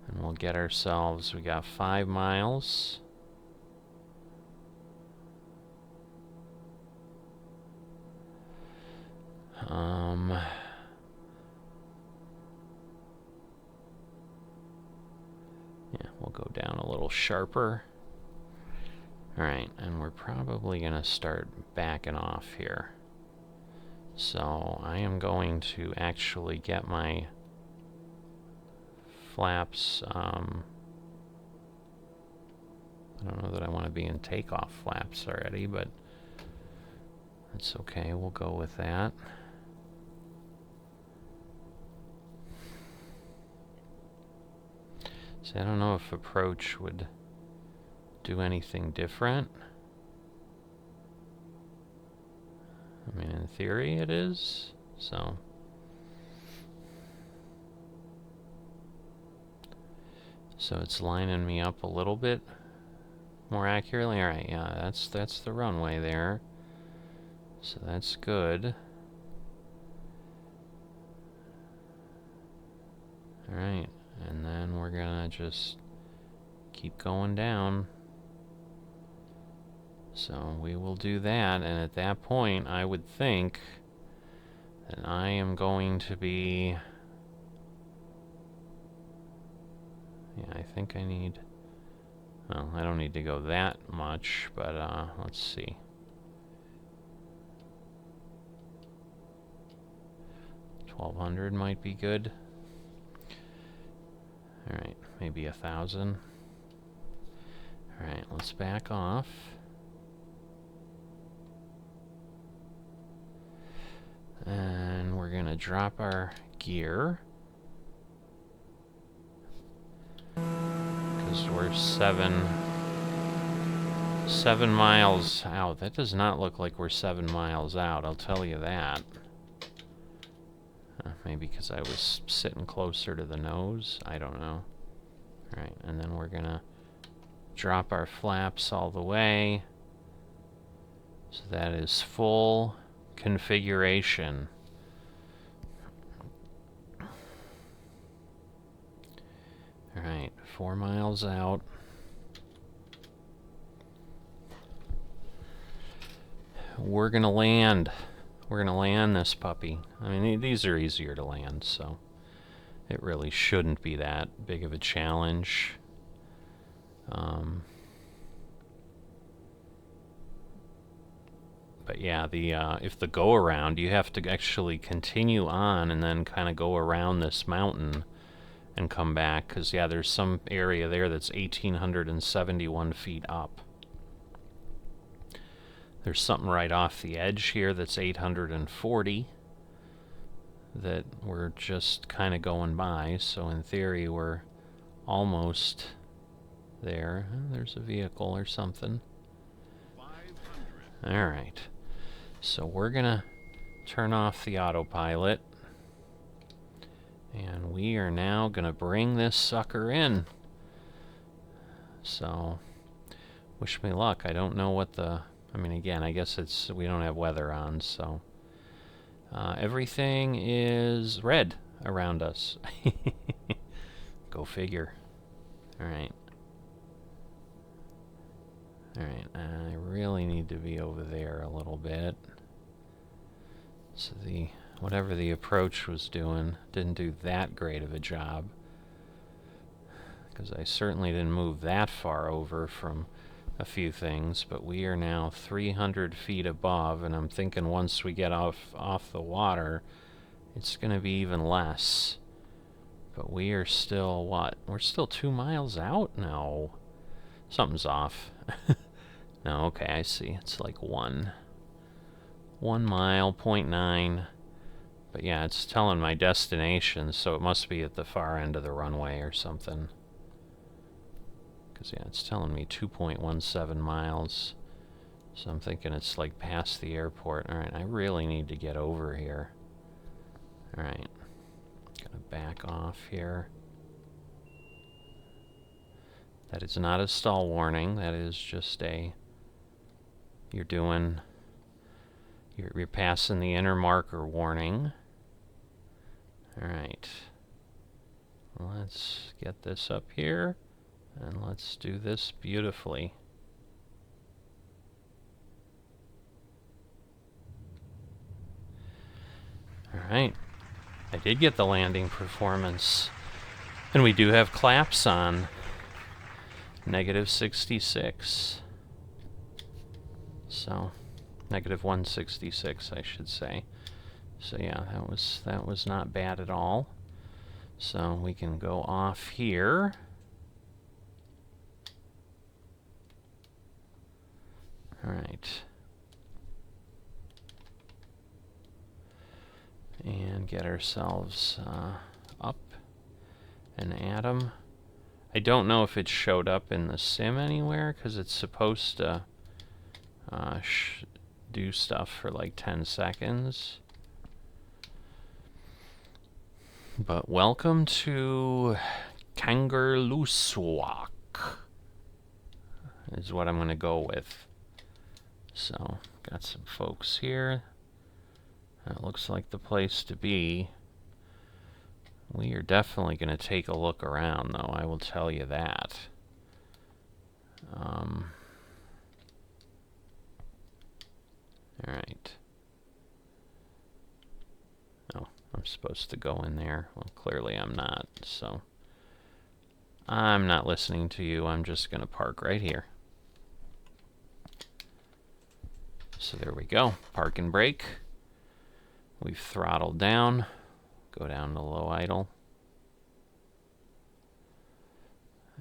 and we'll get ourselves. We got 5 miles. Yeah, we'll go down a little sharper. Alright, and we're probably going to start backing off here. So I am going to actually get my flaps. I don't know that I want to be in takeoff flaps already, but that's okay. We'll go with that. See, I don't know if approach would do anything different. I mean, in theory it is, so. So it's lining me up a little bit more accurately. Alright, yeah, that's the runway there. So that's good. Alright, and then we're gonna just keep going down. So we will do that, and at that point I would think that I am going to be... Yeah, I think I need... Well, I don't need to go that much, but let's see. $1,200 might be good. Alright, maybe 1,000. Alright, let's back off. And we're gonna drop our gear. Because we're 7 miles out. That does not look like we're 7 miles out, I'll tell you that. Maybe because I was sitting closer to the nose. I don't know. Alright, and then we're gonna drop our flaps all the way. So that is full configuration. Alright, 4 miles out. We're gonna land. We're gonna land this puppy. I mean, these are easier to land, so it really shouldn't be that big of a challenge. But yeah, if the go around, you have to actually continue on and then kind of go around this mountain and come back, because yeah, there's some area there that's 1,871 feet up. There's something right off the edge here that's 840 that we're just kind of going by, so in theory we're almost there. There's a vehicle or something. Alright, so we're gonna turn off the autopilot, and we are now gonna bring this sucker in. So wish me luck. I don't know what the... I mean, again, I guess it's... we don't have weather on, so... everything is red around us. Go figure. Alright. Alright, I really need to be over there a little bit. So whatever the approach was doing didn't do that great of a job. Because I certainly didn't move that far over from a few things, but we are now 300 feet above, and I'm thinking once we get off the water, it's going to be even less. But we are still, what? We're still 2 miles out? No. Something's off. No, okay, I see. It's like 1 mile, 0.9. But yeah, it's telling my destination, so it must be at the far end of the runway or something. Because yeah, it's telling me 2.17 miles. So I'm thinking it's like past the airport. Alright, I really need to get over here. Alright. Gonna back off here. That is not a stall warning. That is just a... You're passing the inner marker warning. Alright. Let's get this up here. And let's do this beautifully. Alright. I did get the landing performance. And we do have claps on. -66. So, -166, I should say. So yeah, that was not bad at all. So we can go off here. All right. And get ourselves up and at 'em. I don't know if it showed up in the sim anywhere, because it's supposed to do stuff for like 10 seconds. But welcome to Cyyr-Bgsf is what I'm going to go with. So, got some folks here. That looks like the place to be. We are definitely going to take a look around, though, I will tell you that. Alright. Oh, I'm supposed to go in there. Well, clearly I'm not, so... I'm not listening to you. I'm just going to park right here. So there we go. Park and brake. We've throttled down. Go down to low idle.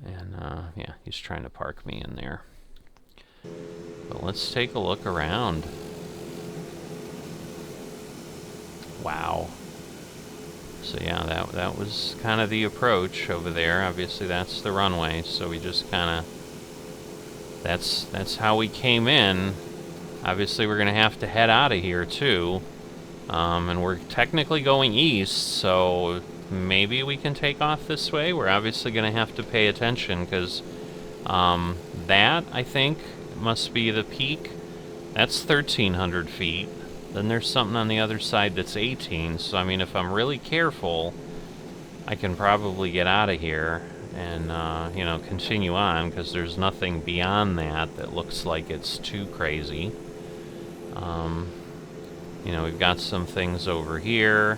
And, yeah, he's trying to park me in there. But let's take a look around. Wow. So yeah, that was kind of the approach over there. Obviously that's the runway, so we just kind of... That's how we came in. Obviously we're going to have to head out of here too. And we're technically going east, so maybe we can take off this way. We're obviously going to have to pay attention, because that, I think, must be the peak. That's 1,300 feet. Then there's something on the other side that's 18. So, I mean, if I'm really careful, I can probably get out of here and, you know, continue on, because there's nothing beyond that looks like it's too crazy. You know, we've got some things over here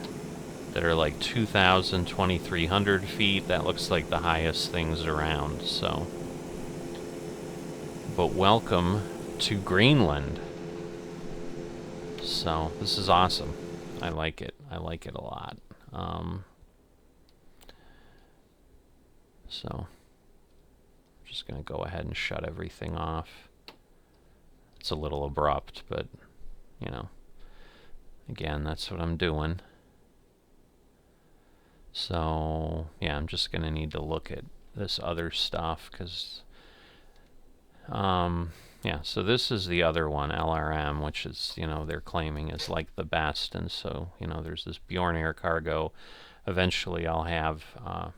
that are like 2,000, 2,300 feet. That looks like the highest things around, so. But welcome to Greenland. So, this is awesome. I like it. I like it a lot. So, I'm just going to go ahead and shut everything off. It's a little abrupt, but, you know. Again, that's what I'm doing. So, yeah, I'm just going to need to look at this other stuff, because, yeah, so this is the other one, LRM, which is, you know, they're claiming is like the best, and so, you know, there's this Bjorn Air Cargo. Eventually I'll have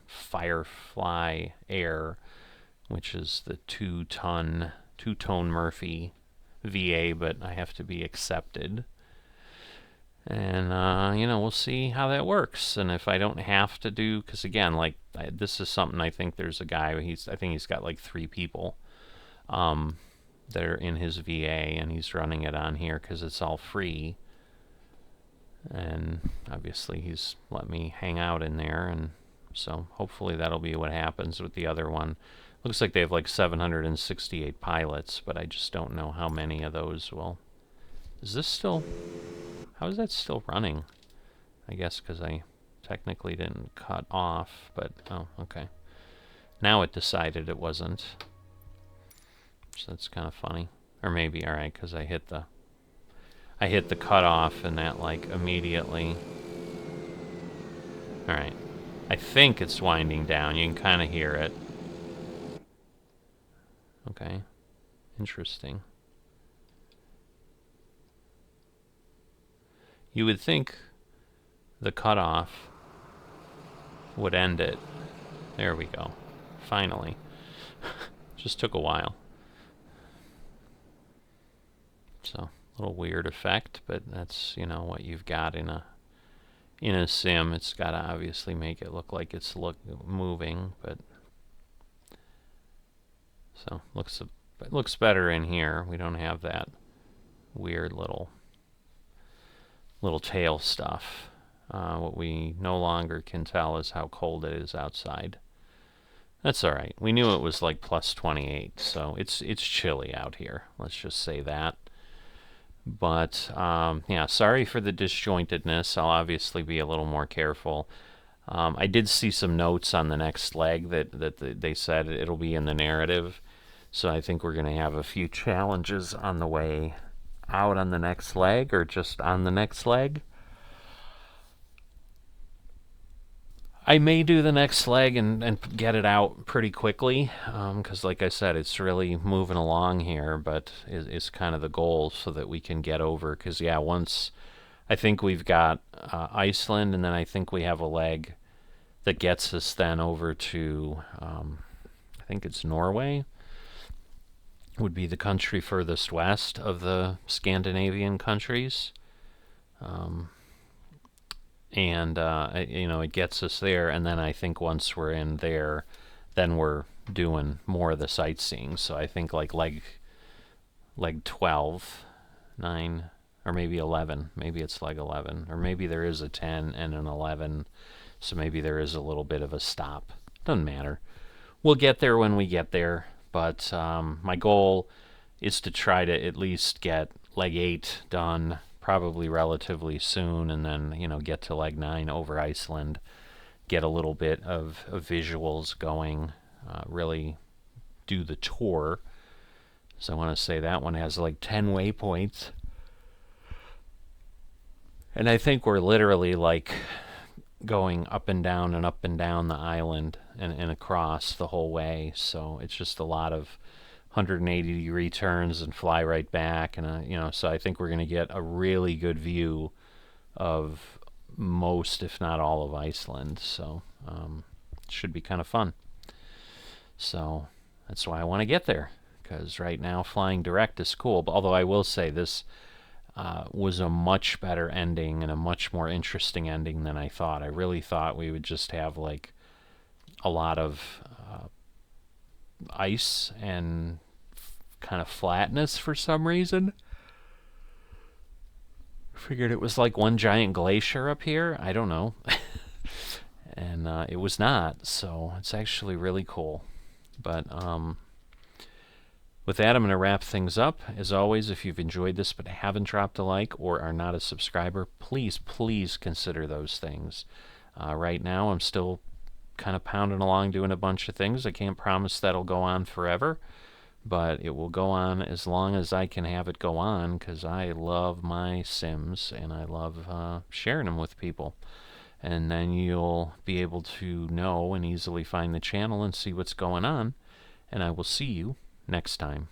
Firefly Air, which is the two-tone Murphy VA, but I have to be accepted. And, you know, we'll see how that works. And if I don't have to do, because again, like, this is something I think there's a guy, I think he's got like 3 people that are in his VA, and he's running it on here because it's all free. And obviously he's let me hang out in there, and so hopefully that'll be what happens with the other one. Looks like they have like 768 pilots, but I just don't know how many of those will... Is this still... How is that still running? I guess because I technically didn't cut off, but... Oh, okay. Now it decided it wasn't. So that's kind of funny. Or maybe, alright, because I hit the cutoff, and that, like, immediately Alright. I think it's winding down. You can kind of hear it. Okay. Interesting. You would think the cutoff would end it. There we go. Finally. Just took a while. So, a little weird effect, but that's, you know, what you've got in a sim. It's got to obviously make it look like it's moving, but so it looks better in here. We don't have that weird little tail stuff. What we no longer can tell is how cold it is outside. That's all right. We knew it was like plus 28, so it's chilly out here. Let's just say that. But yeah, sorry for the disjointedness. I'll obviously be a little more careful. I did see some notes on the next leg that they said it'll be in the narrative. So I think we're going to have a few challenges on the way out on the next leg, or just on the next leg. I may do the next leg and get it out pretty quickly, because like I said, it's really moving along here, but it's kind of the goal so that we can get over, because yeah, once I think we've got Iceland, and then I think we have a leg that gets us then over to, I think it's Norway, would be the country furthest west of the Scandinavian countries. And you know, it gets us there, and then I think once we're in there, then we're doing more of the sightseeing. So I think like leg 12, 9, or maybe 11. Maybe it's leg 11, or maybe there is a 10 and an 11. So maybe there is a little bit of a stop. Doesn't matter. We'll get there when we get there. But my goal is to try to at least get leg 8 done probably relatively soon, and then, you know, get to leg 9 over Iceland, get a little bit of visuals going, really do the tour. So I want to say that one has like 10 waypoints, and I think we're literally like going up and down the island and across the whole way. So it's just a lot of 180-degree turns and fly right back, and you know, so I think we're going to get a really good view of most, if not all, of Iceland. So it should be kind of fun. So that's why I want to get there, because right now flying direct is cool. But although I will say this was a much better ending and a much more interesting ending than I thought. I really thought we would just have like a lot of ice and kind of flatness for some reason. Figured it was like one giant glacier up here. I don't know. And it was not, so it's actually really cool. But with that, I'm going to wrap things up. As always, if you've enjoyed this but haven't dropped a like or are not a subscriber, please consider those things. Right now, I'm still kind of pounding along doing a bunch of things. I can't promise that'll go on forever, but it will go on as long as I can have it go on, because I love my Sims and I love sharing them with people. And then you'll be able to know and easily find the channel and see what's going on. And I will see you next time.